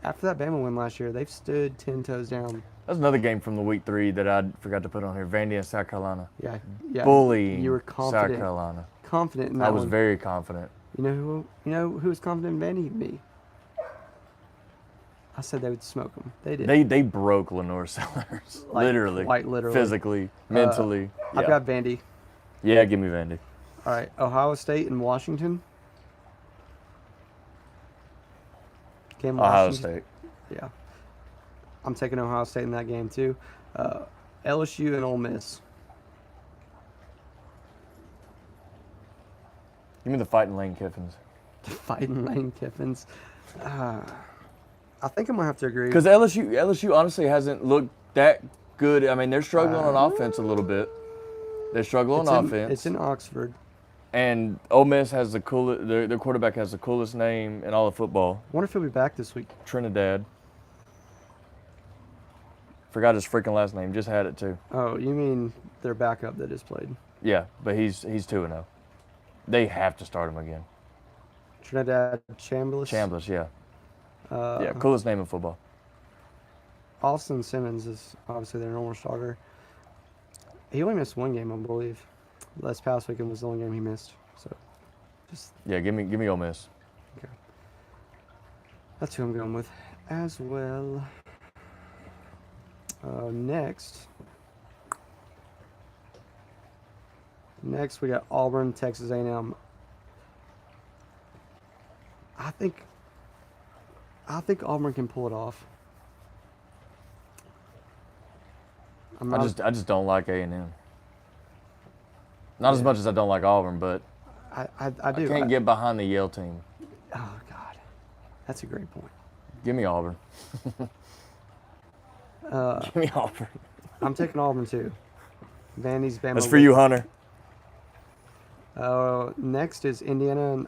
After that Bama win last year, they've stood 10 toes down. That's another game from the week 3 that I forgot to put on here. Vandy and South Carolina. Yeah. Bullying You were confident. South Carolina. Confident in that I was one. very confident. You know who was confident in Vandy? Me. I said they would smoke them. They did. They broke Lenore Sellers. Like, quite literally. Physically, mentally. I've got Vandy. Yeah, give me Vandy. All right, Ohio State and Washington. Ohio State. Yeah. I'm taking Ohio State in that game too. LSU and Ole Miss. Give me the fighting Lane Kiffins. Fighting Lane Kiffins. I think I'm gonna have to agree. Because LSU honestly hasn't looked that good. I mean, they're struggling on offense a little bit. They struggle on offense. It's in Oxford. And Ole Miss has the coolest. Their quarterback has the coolest name in all of football. I wonder if he'll be back this week. Trinidad. Forgot his freaking last name. Just had it too. Oh, you mean their backup that has played? Yeah, but he's 2-0. They have to start him again. Trinidad Chambliss. Chambliss, yeah. Yeah, coolest name in football. Austin Simmons is obviously their normal starter. He only missed one game, I believe. Last past weekend was the only game he missed. So, just yeah, give me Ole Miss. Okay. That's who I'm going with as well. Next we got Auburn, Texas A&M. I think Auburn can pull it off. I just don't like A&M. Not as much as I don't like Auburn, but I do. I can't get behind the Yale team. Oh God, that's a great point. Give me Auburn. Give me Auburn. I'm taking Auburn too. Vandy's Bama. That's for you, Hunter. Next is Indiana and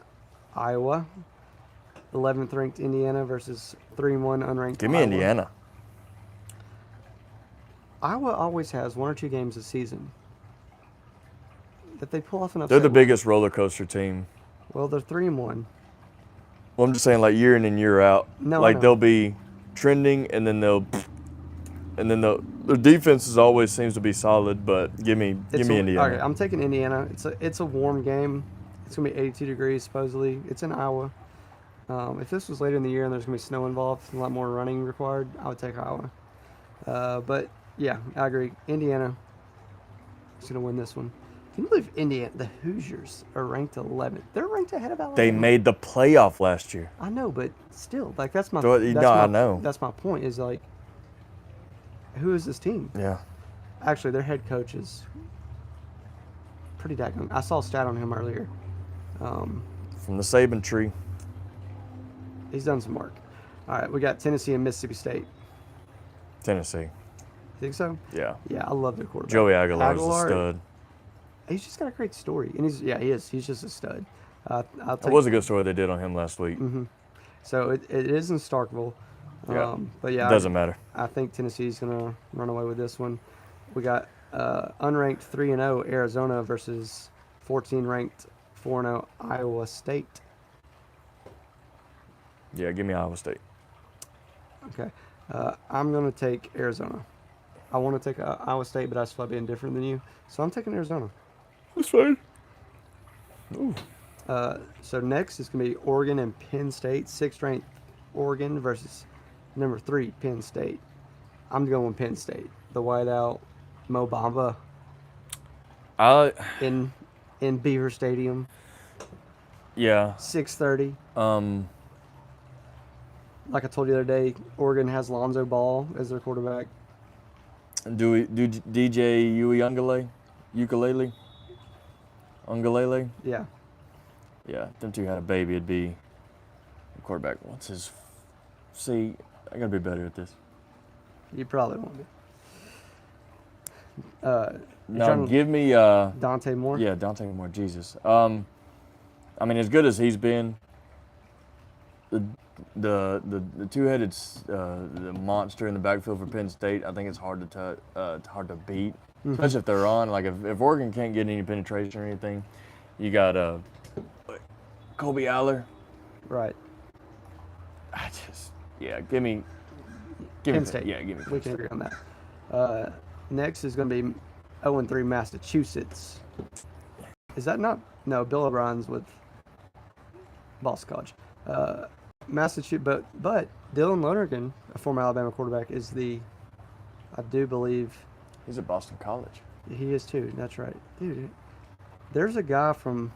Iowa. 11th ranked Indiana versus 3-1 unranked Give me Iowa. Indiana. Iowa always has 1 or 2 games a season that they pull off an upset. They're the win. biggest roller coaster team. Well, they're 3-1. Well, I'm just saying, like year in and year out. No, I like know. they'll be trending, and then their defense always seems to be solid. But give me Indiana. Okay, I'm taking Indiana. It's a warm game. It's gonna be 82 degrees supposedly. It's in Iowa. If this was later in the year and there's gonna be snow involved, a lot more running required, I would take Iowa. But yeah, I agree. Indiana is gonna win this one. Can you believe Indiana? The Hoosiers are ranked 11th. They're ranked ahead of Alabama. They made the playoff last year. I know, but still, like that's my. I know. That's my point. Is like, who is this team? Yeah. Actually, their head coach is pretty daggone. I saw a stat on him earlier. From the Saban tree. He's done some work. All right, we got Tennessee and Mississippi State. Tennessee. Think so? Yeah. Yeah, I love their quarterback. Joey Aguilar's a stud. He's just got a great story, and he is. He's just a stud. It was a good story they did on him last week. Mm-hmm. So it is in Starkville. Yeah. But yeah, it doesn't matter. I think Tennessee's gonna run away with this one. We got unranked 3-0 Arizona versus 14 ranked 4-0 Iowa State. Yeah, give me Iowa State. Okay, I'm gonna take Arizona. I want to take Iowa State, but I still being different than you, so I'm taking Arizona. That's fine. Ooh. So next is going to be Oregon and Penn State. 6th ranked Oregon versus number 3 Penn State. I'm going Penn State. The whiteout Mo Bamba in Beaver Stadium. Yeah. 6:30. Like I told you the other day, Oregon has Lonzo Ball as their quarterback. Do DJ Ukulele? Yeah. Yeah, if them two had a baby, it'd be the quarterback wants his. See, I gotta be better at this. You probably won't be. No, give me Dante Moore. Yeah, Dante Moore. Jesus. I mean, as good as he's been, the two-headed the monster in the backfield for Penn State, I think it's hard to beat, especially if they're on. Like if Oregon can't get any penetration or anything, you got Kobe Aller. Right. Give me Penn State. Yeah, give me Penn We can agree on that. Next is going to be 0-3 Massachusetts. Is that not? No, Bill O'Brien's with Boston College. Massachusetts, but Dylan Lonergan, a former Alabama quarterback, is I do believe. He's at Boston College. He is too. That's right, dude. There's a guy from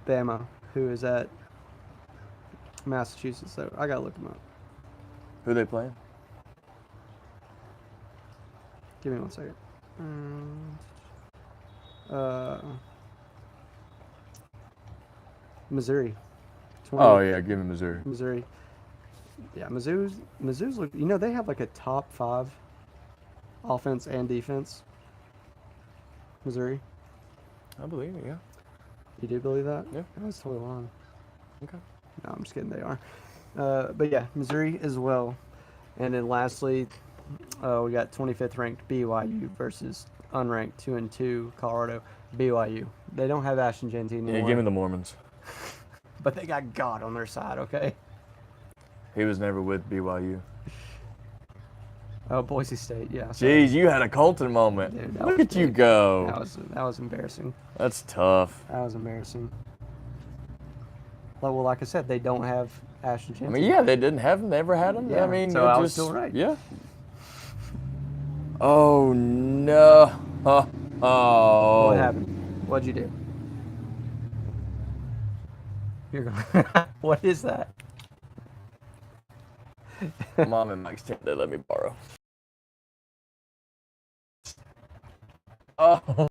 Bama who is at Massachusetts, so I gotta look him up. Who they playing? Give me 1 second. Missouri. 20. Oh yeah, give me Missouri. Missouri. Yeah, Mizzou's look. They have like a top 5 offense and defense. Missouri. I believe it. Yeah. You do believe that? Yeah. I was totally wrong. Okay. No, I'm just kidding. They are. But yeah, Missouri as well. And then lastly, we got 25th ranked BYU versus unranked 2-2 Colorado. BYU. They don't have Ashton Jeanty anymore. Yeah, give me the Mormons. But they got God on their side, okay? He was never with BYU. Oh, Boise State, yeah. Jeez, you had a Colton moment. Dude, Look at you go. That was embarrassing. That's tough. That was embarrassing. Well, like I said, they don't have Ashton Jeanty. I mean, yeah, they didn't have him. They never had him. Yeah, I mean, so I was still right. Yeah. Oh no. Oh. What happened? What'd you do? You're going. What is that? Mom and Mike's tent, they let me borrow. Oh.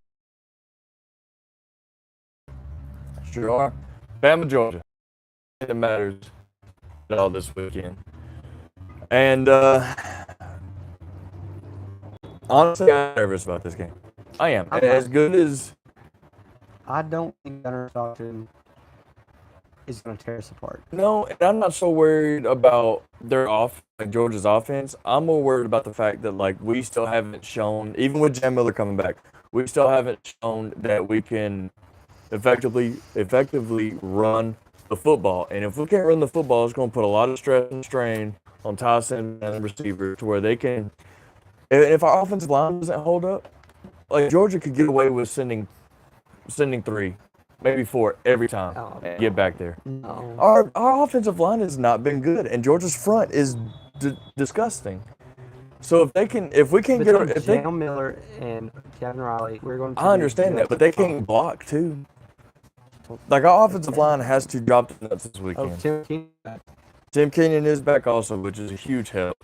Sure are. Bama, Georgia. It matters at all this weekend. And honestly, I'm nervous about this game. I am. I'm As good as I don't think Gunnar Stockton is going to tear us apart. no, and I'm not so worried about their like Georgia's offense. I'm more worried about the fact that like we still haven't shown, even with Jam Miller coming back, we still haven't shown that we can effectively run the football. And if we can't run the football, it's going to put a lot of stress and strain on Tyson and the receivers to where they can. And if our offensive line doesn't hold up, like Georgia could get away with sending 3, maybe 4 every time and get back there. No. Our offensive line has not been good, and Georgia's front is disgusting. So if we can't Between get Jam Miller and Kevin Riley, we're going to. I understand that, but they can't block too. Like our offensive line has to drop the nuts this Oh, weekend. Tim Kenyon is back also, which is a huge help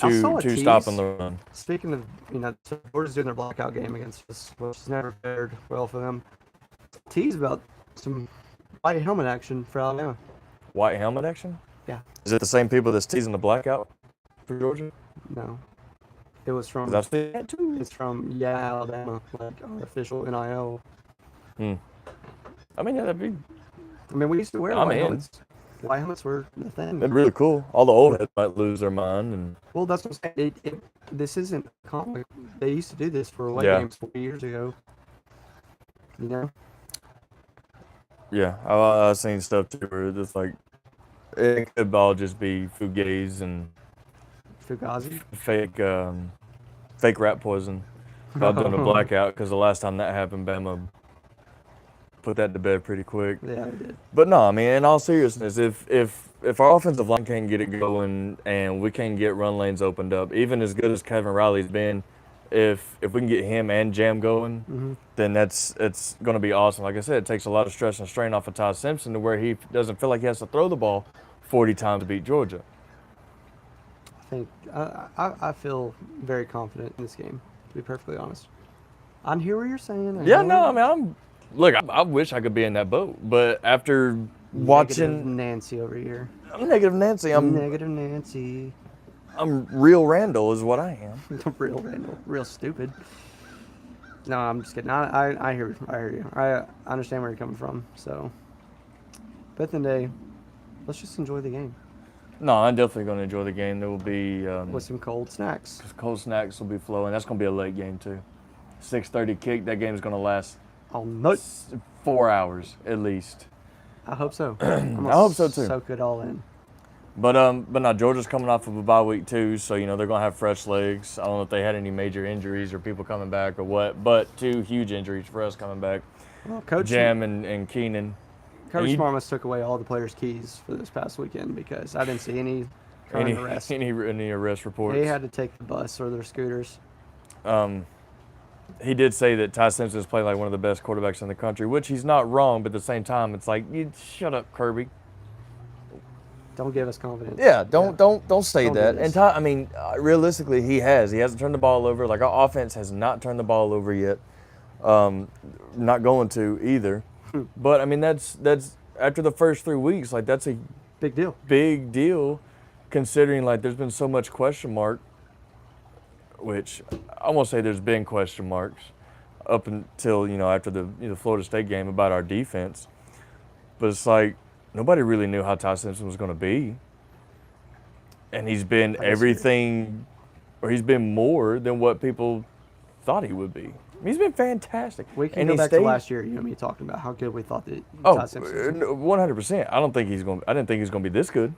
I saw a to tease. stopping the run. Speaking of, so Georgia's doing their blackout game against us, which has never fared well for them. Tease about some white helmet action for Alabama. White helmet action? Yeah. Is it the same people that's teasing the blackout for Georgia? No. It was from. 'Cause I've seen that too. It's from Alabama, like our official NIL. I mean, yeah, that'd be I mean, we used to wear I'm white in. helmets. White helmets were the thing. that'd be really cool. All the old heads might lose their mind, and Well, that's what I'm saying. This isn't comic. They used to do this for away Yeah. games 40 years ago. You know? yeah, I've seen stuff too where it's just like it could all just be fugazi and Fugazi. fake rat poison about doing a blackout, because the last time that happened, Bama put that to bed pretty quick. Yeah, they did. But no, I mean, in all seriousness, if our offensive line can't get it going and we can't get run lanes opened up, even as good as Kevin Riley's been, if we can get him and Jam going, then it's going to be awesome. Like I said, it takes a lot of stress and strain off of Ty Simpson to where he doesn't feel like he has to throw the ball 40 times to beat Georgia. I think I feel very confident in this game, to be perfectly honest. I hear what you're saying. Yeah, no, I mean, I wish I could be in that boat, but after watching, Negative Nancy over here. I'm negative Nancy. Negative Nancy. I'm real Randall is what I am. Real Randall. Real stupid. No, I'm just kidding. I hear you. I understand where you're coming from. So, but at the end of the day, let's just enjoy the game No, I'm definitely going to enjoy the game. There will be with some cold snacks. cold snacks will be flowing. That's going to be a late game too. 6:30 kick. That game is going to last All night. 4 hours at least. I hope so. I hope so too. Soak it all in. But no, Georgia's coming off of a bye week too, so they're going to have fresh legs. I don't know if they had any major injuries or people coming back or what, but 2 huge injuries for us coming back. Well, Coach Jam and Keenan. Coach And Marmas took away all the players' keys for this past weekend because I didn't see any kind of arrest. Any arrest reports? They had to take the bus or their scooters. He did say that Ty Simpson's playing like one of the best quarterbacks in the country, which he's not wrong, but at the same time, it's like, you shut up, Kirby. Don't give us confidence. Yeah, don't say Don't do that. this. And Ty, I mean, realistically, he hasn't turned the ball over. Like our offense has not turned the ball over yet. Not going to either. But I mean, that's after the first 3 weeks, like that's a Big deal. big deal, considering like there's been so much question mark. Which I won't say there's been question marks up until after the Florida State game about our defense, but it's like nobody really knew how Ty Simpson was going to be, and he's been everything, or he's been more than what people thought he would be. I mean, he's been fantastic. We can and go he back stayed, to last year. You and me talking about how good we thought that Oh, Ty Simpson was. 100%. I didn't think he's going to be this good.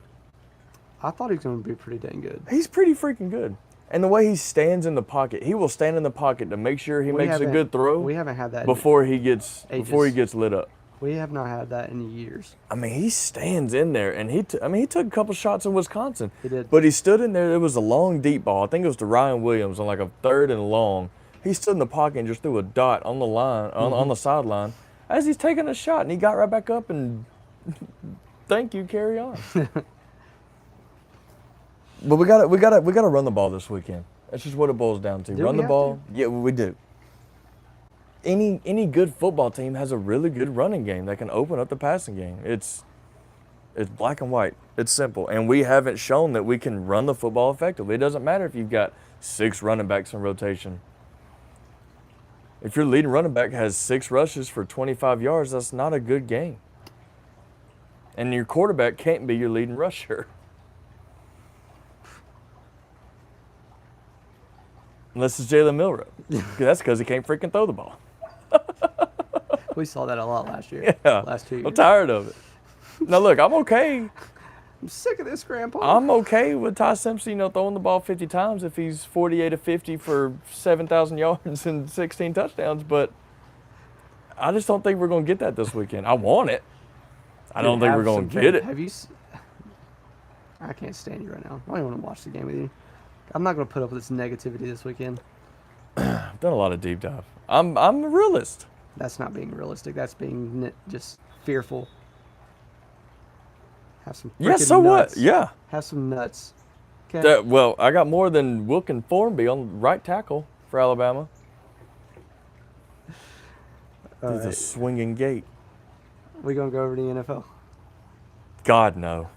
I thought he was going to be pretty dang good. He's pretty freaking good. And the way he stands in the pocket, he will stand in the pocket to make sure he makes a good throw. We haven't had that before he gets lit up. We have not had that in years. I mean, he stands in there, and he took a couple shots in Wisconsin. He did. But he stood in there. It was a long, deep ball. I think it was to Ryan Williams on like a 3rd and long. He stood in the pocket and just threw a dot on the line, on the sideline, as he's taking a shot, and he got right back up and thank you, carry on. But we gotta run the ball this weekend. That's just what it boils down to. Do Run we the have ball. Yeah, we do. Any good football team has a really good running game that can open up the passing game. It's black and white. It's simple. And we haven't shown that we can run the football effectively. It doesn't matter if you've got 6 running backs in rotation. If your leading running back has 6 rushes for 25 yards, that's not a good game. And your quarterback can't be your leading rusher. Unless it's Jalen Milrow. That's because he can't freaking throw the ball. We saw that a lot last year. Yeah. Last 2 years. I'm tired of it. Now, look, I'm okay. I'm sick of this, Grandpa. I'm okay with Ty Simpson, throwing the ball 50 times if he's 48 of 50 for 7,000 yards and 16 touchdowns, but I just don't think we're going to get that this weekend. I want it. I don't think we're going to get it. I can't stand you right now. I don't even want to watch the game with you. I'm not going to put up with this negativity this weekend. I've done a lot of deep dive. I'm a realist. That's not being realistic. That's being just fearful. Have some Yeah, freaking so nuts. what? Yeah. Have some nuts. Okay. Well, I got more than Wilkin Formby on right tackle for Alabama. All He's a right. swinging gate. We going to go over to the NFL? God, no.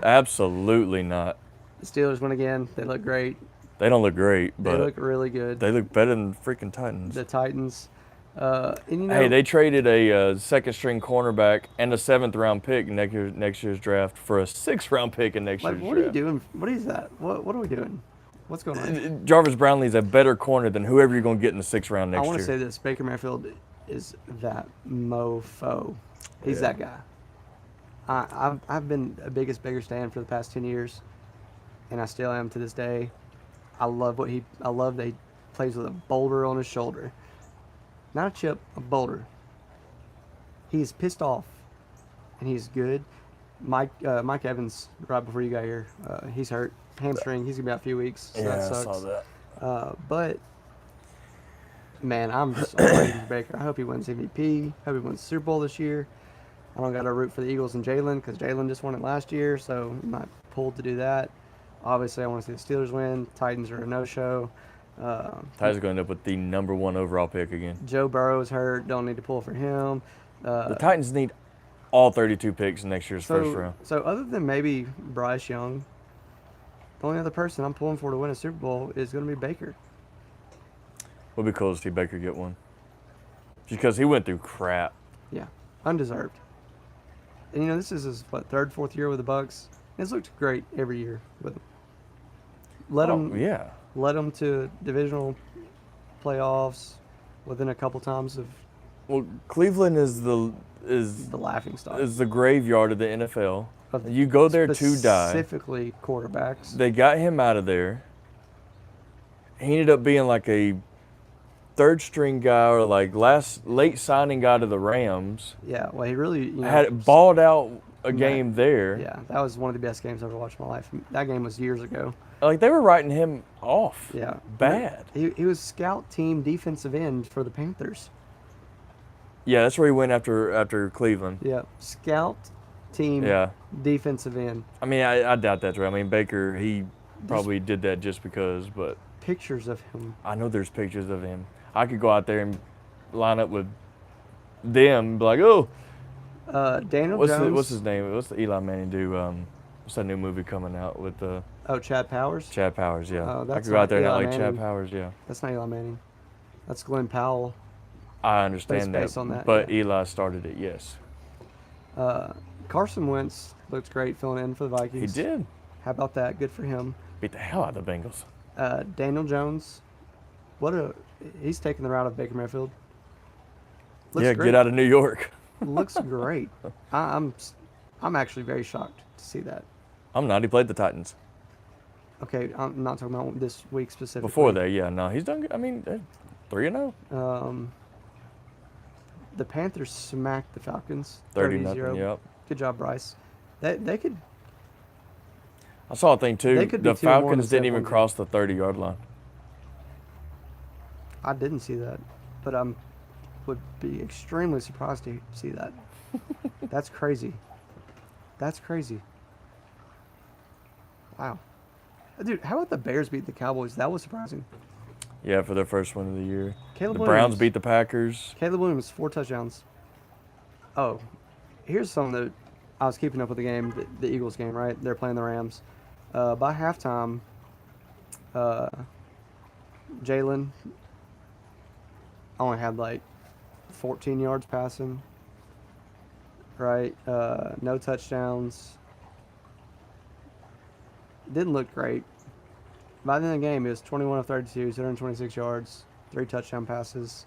Absolutely not. The Steelers win again. They look great. They don't look great, They but look really good. they look better than the freaking Titans. The Titans. And Hey, they traded a second-string cornerback and a 7th-round pick in next year's draft for a 6th-round pick in next year's what are you draft. doing? What is that? What are we doing? What's going on? Jarvis Brownlee's a better corner than whoever you're going to get in the 6th round next I year. want to say this. Baker Mayfield is that mofo. He's Yeah. that guy. I've been a biggest Baker stan for the past 10 years, and I still am to this day. I love that he plays with a boulder on his shoulder. Not a chip, a boulder. He's pissed off, and he's good. Mike Evans, right before you got here, he's hurt. Hamstring. He's going to be out a few weeks. So that sucks. I saw that. But, man, I'm just ready for Baker. I hope he wins MVP. Hope he wins the Super Bowl this year. I don't got to root for the Eagles and Jalen because Jalen just won it last year, so I'm not pulled to do that. Obviously, I want to see the Steelers win. Titans are a no-show. Titans are going to end up with the number 1 overall pick again. Joe Burrow is hurt. Don't need to pull for him. The Titans need all 32 picks in next year's first round. So other than maybe Bryce Young, the only other person I'm pulling for to win a Super Bowl is going to be Baker. Would be cool to see Baker get one. Just because he went through crap. Yeah, undeserved. And this is his 3rd, 4th year with the Bucks. It's looked great every year with him. Let him to divisional playoffs within a couple times of Well, Cleveland is the laughing stock. is the graveyard of the NFL. Of You go there to die. Specifically quarterbacks. They got him out of there. He ended up being like a 3rd-string guy or like late signing guy to the Rams. Yeah, well, he really Had balled out a game there. Yeah, that was one of the best games I've ever watched in my life. That game was years ago. Like they were writing him off. Yeah, Bad. He was scout team defensive end for the Panthers. Yeah, that's where he went after Cleveland. Yeah, scout team Yeah. defensive end. I mean, I doubt that's right. I mean, Baker, he probably did that just because, but Pictures of him. I know there's pictures of him. I could go out there and line up with them and be like, oh, Daniel Jones. what's his name? What's the Eli Manning do? What's that new movie coming out with Chad Powers. Chad Powers? Yeah, Oh, I that's could go out not there and Eli act like Manning. Chad Powers. Yeah, That's not Eli Manning. That's Glenn Powell. I understand based that, on that, but yeah. Eli started it. Yes, Carson Wentz looks great filling in for the he Vikings. did. How about that? Good for him. Beat the hell out of the Bengals. Daniel Jones. He's taking the route of Baker Mayfield. Yeah, Great. get out of New York. Looks great. I'm actually very shocked to see that. I'm not. He played the Titans. Okay, I'm not talking about this week specifically. Before that, yeah, no, he's done good. I mean, 3-0. The Panthers smacked the Falcons 30-0. Yep. Good job, Bryce. They could. I saw a thing too. They could be The 2-1 Falcons instead didn't of even 1. cross the 30-yard line. I didn't see that, but would be extremely surprised to see that. That's crazy. That's crazy. Wow. Dude, how about the Bears beat the Cowboys? That was surprising. Yeah, for their first win of the year. Caleb The Browns Williams. beat the Packers. Caleb Williams, 4 touchdowns. Oh, here's something that I was keeping up with the game, the Eagles game, right? They're playing the Rams. By halftime, Jalen only had like 14 yards passing, right? No touchdowns. Didn't look great. By the end of the game, it was 21 of 32, 226 yards, 3 touchdown passes.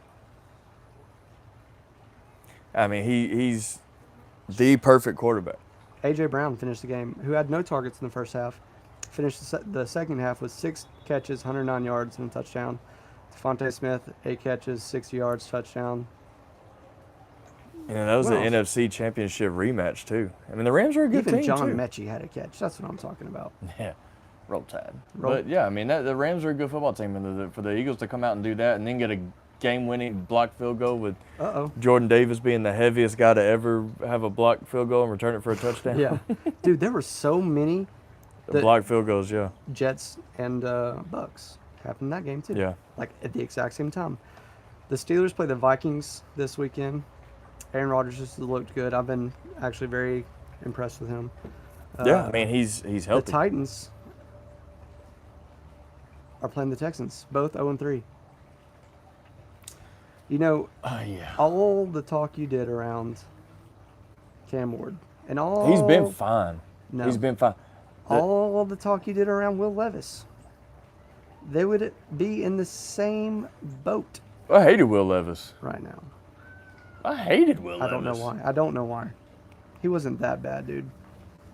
I mean, he's the perfect quarterback. A.J. Brown finished the game, who had no targets in the first half. Finished the second half with 6 catches, 109 yards, and a touchdown. Devontae Smith, 8 catches, 60 yards, touchdown. You know, that was Well, the NFC Championship rematch, too. I mean, the Rams are a good Even team, John too. Mechie had a catch. That's what I'm talking about. Yeah, roll tide. Roll- But, yeah, I mean, the Rams are a good football team. And for the Eagles to come out and do that and then get a game-winning blocked field goal with Uh-oh. Jordan Davis being the heaviest guy to ever have a blocked field goal and return it for a touchdown. Yeah. Dude, there were so many The blocked field goals, yeah. Jets and Bucks happened in that game, too. Yeah. Like, at the exact same time. The Steelers play the Vikings this weekend. Aaron Rodgers just looked good. I've been actually very impressed with him. Yeah, I mean, he's The healthy. Titans are playing the Texans, both 0-3. You know, Yeah. all the talk you did around Cam Ward and all He's been fine. No. He's been fine. all the talk you did around Will Levis, they would be in the same boat I hated Will Levis. right now. I hated Will Levis. I don't know why. I don't know why. He wasn't that bad, dude.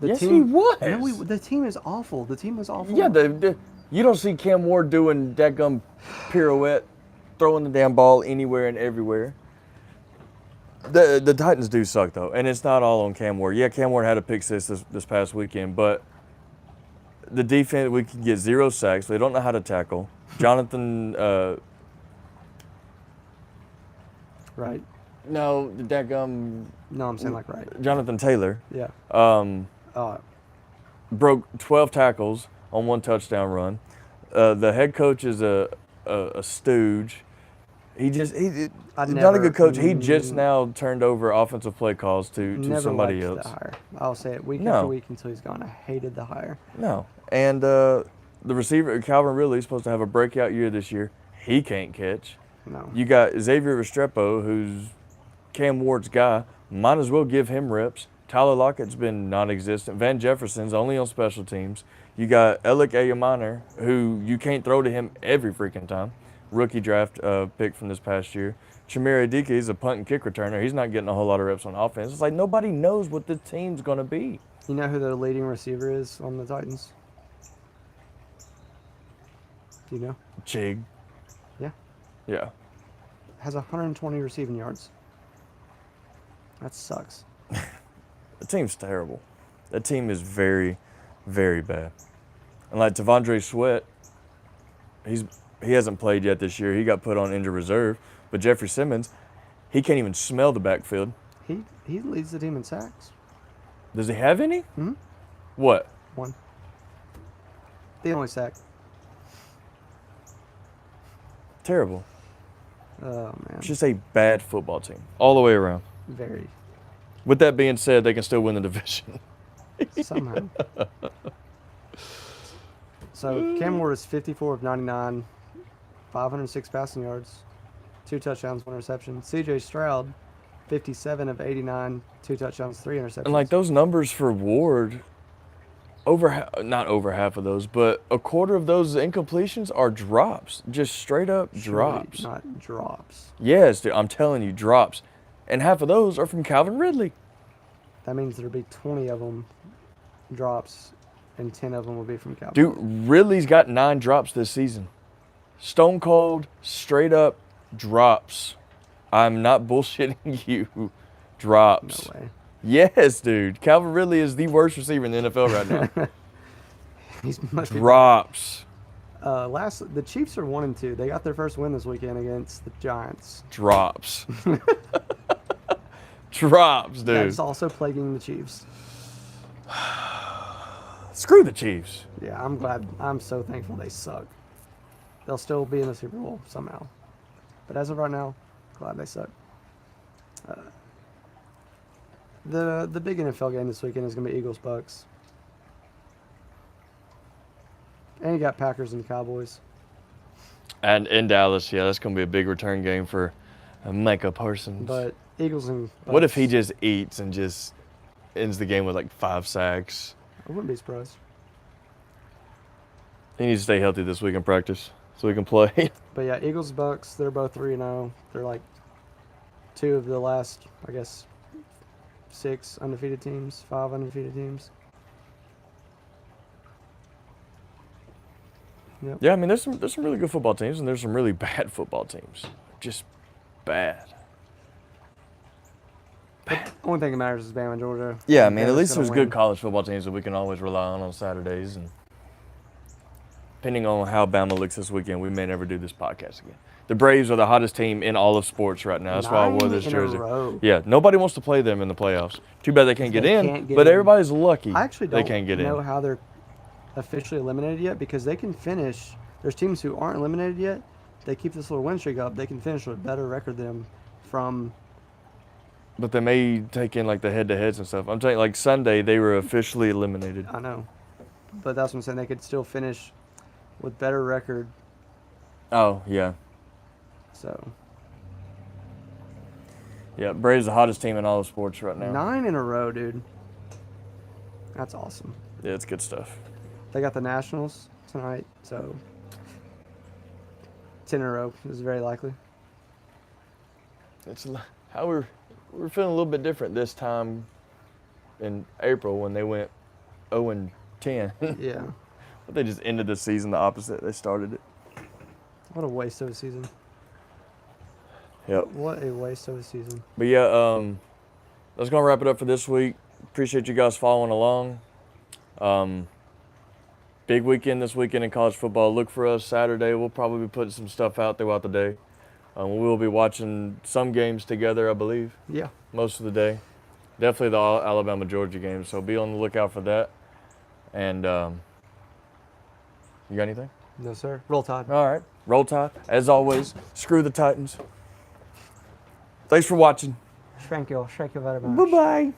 The Yes, he was. No, the team is awful. The team is awful. Yeah, you don't see Cam Ward doing that gum pirouette, throwing the damn ball anywhere and everywhere. The Titans do suck, though, and it's not all on Cam Ward. Yeah, Cam Ward had a pick six this past weekend, but the defense, we can get 0 sacks. They don't know how to tackle. Jonathan, Right. no, that gum, No, I'm saying like right. Jonathan Taylor, Yeah. broke 12 tackles on 1 touchdown run. The head coach is a stooge. He's not a good coach. He just now turned over offensive play calls to Never somebody liked else. the hire. I'll say it week No. after week until he's gone. I hated the hire. No. And the receiver, Calvin Ridley, is supposed to have a breakout year this year. He can't catch. No. You got Xavier Restrepo, who's Cam Ward's guy. Might as well give him reps. Tyler Lockett's been non-existent. Van Jefferson's only on special teams. You got Alec Ayaminer, who you can't throw to him every freaking time. Rookie draft pick from this past year. Chimere Adike is a punt and kick returner. He's not getting a whole lot of reps on offense. It's like nobody knows what the team's going to be. You know who their leading receiver is on the Titans? Do you know? Chig. Yeah. Yeah. Has 120 receiving yards. That sucks. The team's terrible. That team is very, very bad. And like Tavondre Sweat, he hasn't played yet this year. He got put on injured reserve. But Jeffrey Simmons, he can't even smell the backfield. He leads the team in sacks. Does he have any? Hmm? What? 1. The only sack. Terrible. Oh man. It's just a bad football team all the way around. Very. With that being said, they can still win the division. Somehow. So Cam Ward is 54 of 99, 506 passing yards, 2 touchdowns, 1 interception. C.J. Stroud, 57 of 89, 2 touchdowns, 3 interceptions. And like those numbers for Ward, not over half of those, but a quarter of those incompletions are drops, just straight up drops. Not drops. Yes, dude, I'm telling you, drops. And half of those are from Calvin Ridley. That means there'll be 20 of them drops, and 10 of them will be from Calvin. Dude, Ridley's got 9 drops this season. Stone cold, straight up drops. I'm not bullshitting you. Drops. No way. Yes, dude. Calvin Ridley is the worst receiver in the NFL right now. Must be Drops. the Chiefs are 1-2. They got their first win this weekend against the Giants. Drops. Drops, dude. That's also plaguing the Chiefs. Screw the Chiefs. Yeah, I'm glad. I'm so thankful they suck. They'll still be in the Super Bowl somehow. But as of right now, glad they suck. The big NFL game this weekend is going to be Eagles Bucks. And you got Packers and Cowboys. And in Dallas, yeah, that's going to be a big return game for Micah Parsons. But Eagles and Bucks, What if he just eats and just ends the game with like 5 sacks? I wouldn't be surprised. He needs to stay healthy this week in practice so he can play. But yeah, Eagles Bucks, they're both 3-0. They're like 2 of the last, I guess, 6 undefeated teams, 5 undefeated teams. Yep. Yeah, I mean, there's some really good football teams and there's some really bad football teams. Just bad. The only thing that matters is Bama, Georgia. Yeah, I mean, at Bama's least gonna there's win. good college football teams that we can always rely on Saturdays. And depending on how Bama looks this weekend, we may never do this podcast again. The Braves are the hottest team in all of sports right now. That's why I wore this 9 in a jersey. row. Yeah, nobody wants to play them in the playoffs. Too bad they can't get They in, can't get but in. everybody's lucky I actually they don't can't get know in. how they're officially eliminated yet because they can finish. There's teams who aren't eliminated yet. They keep this little win streak up. They can finish with a better record than them from. But they may take in like the head-to-heads and stuff. I'm saying like Sunday they were officially eliminated. I know, but that's what I'm saying. They could still finish with better record. Oh yeah, So yeah. Braves the hottest team in all of sports right now. 9 in a row, dude. That's awesome. Yeah, it's good stuff. They got the Nationals tonight, so 10 in a row is very likely. It's how we're feeling a little bit different this time in April when they went 0-10. Yeah. But they just ended the season the opposite. They started it. What a waste of a season. Yep. What a waste of a season. But yeah, that's gonna wrap it up for this week. Appreciate you guys following along. Big weekend this weekend in college football. Look for us Saturday. We'll probably be putting some stuff out throughout the day. We will be watching some games together, I believe, Yeah. most of the day. Definitely the Alabama-Georgia game, so be on the lookout for that. And you got anything? No, sir. Roll Tide. All right. Roll Tide. As always, screw the Titans. Thanks for watching. Thank you. Thank you very much. Bye-bye.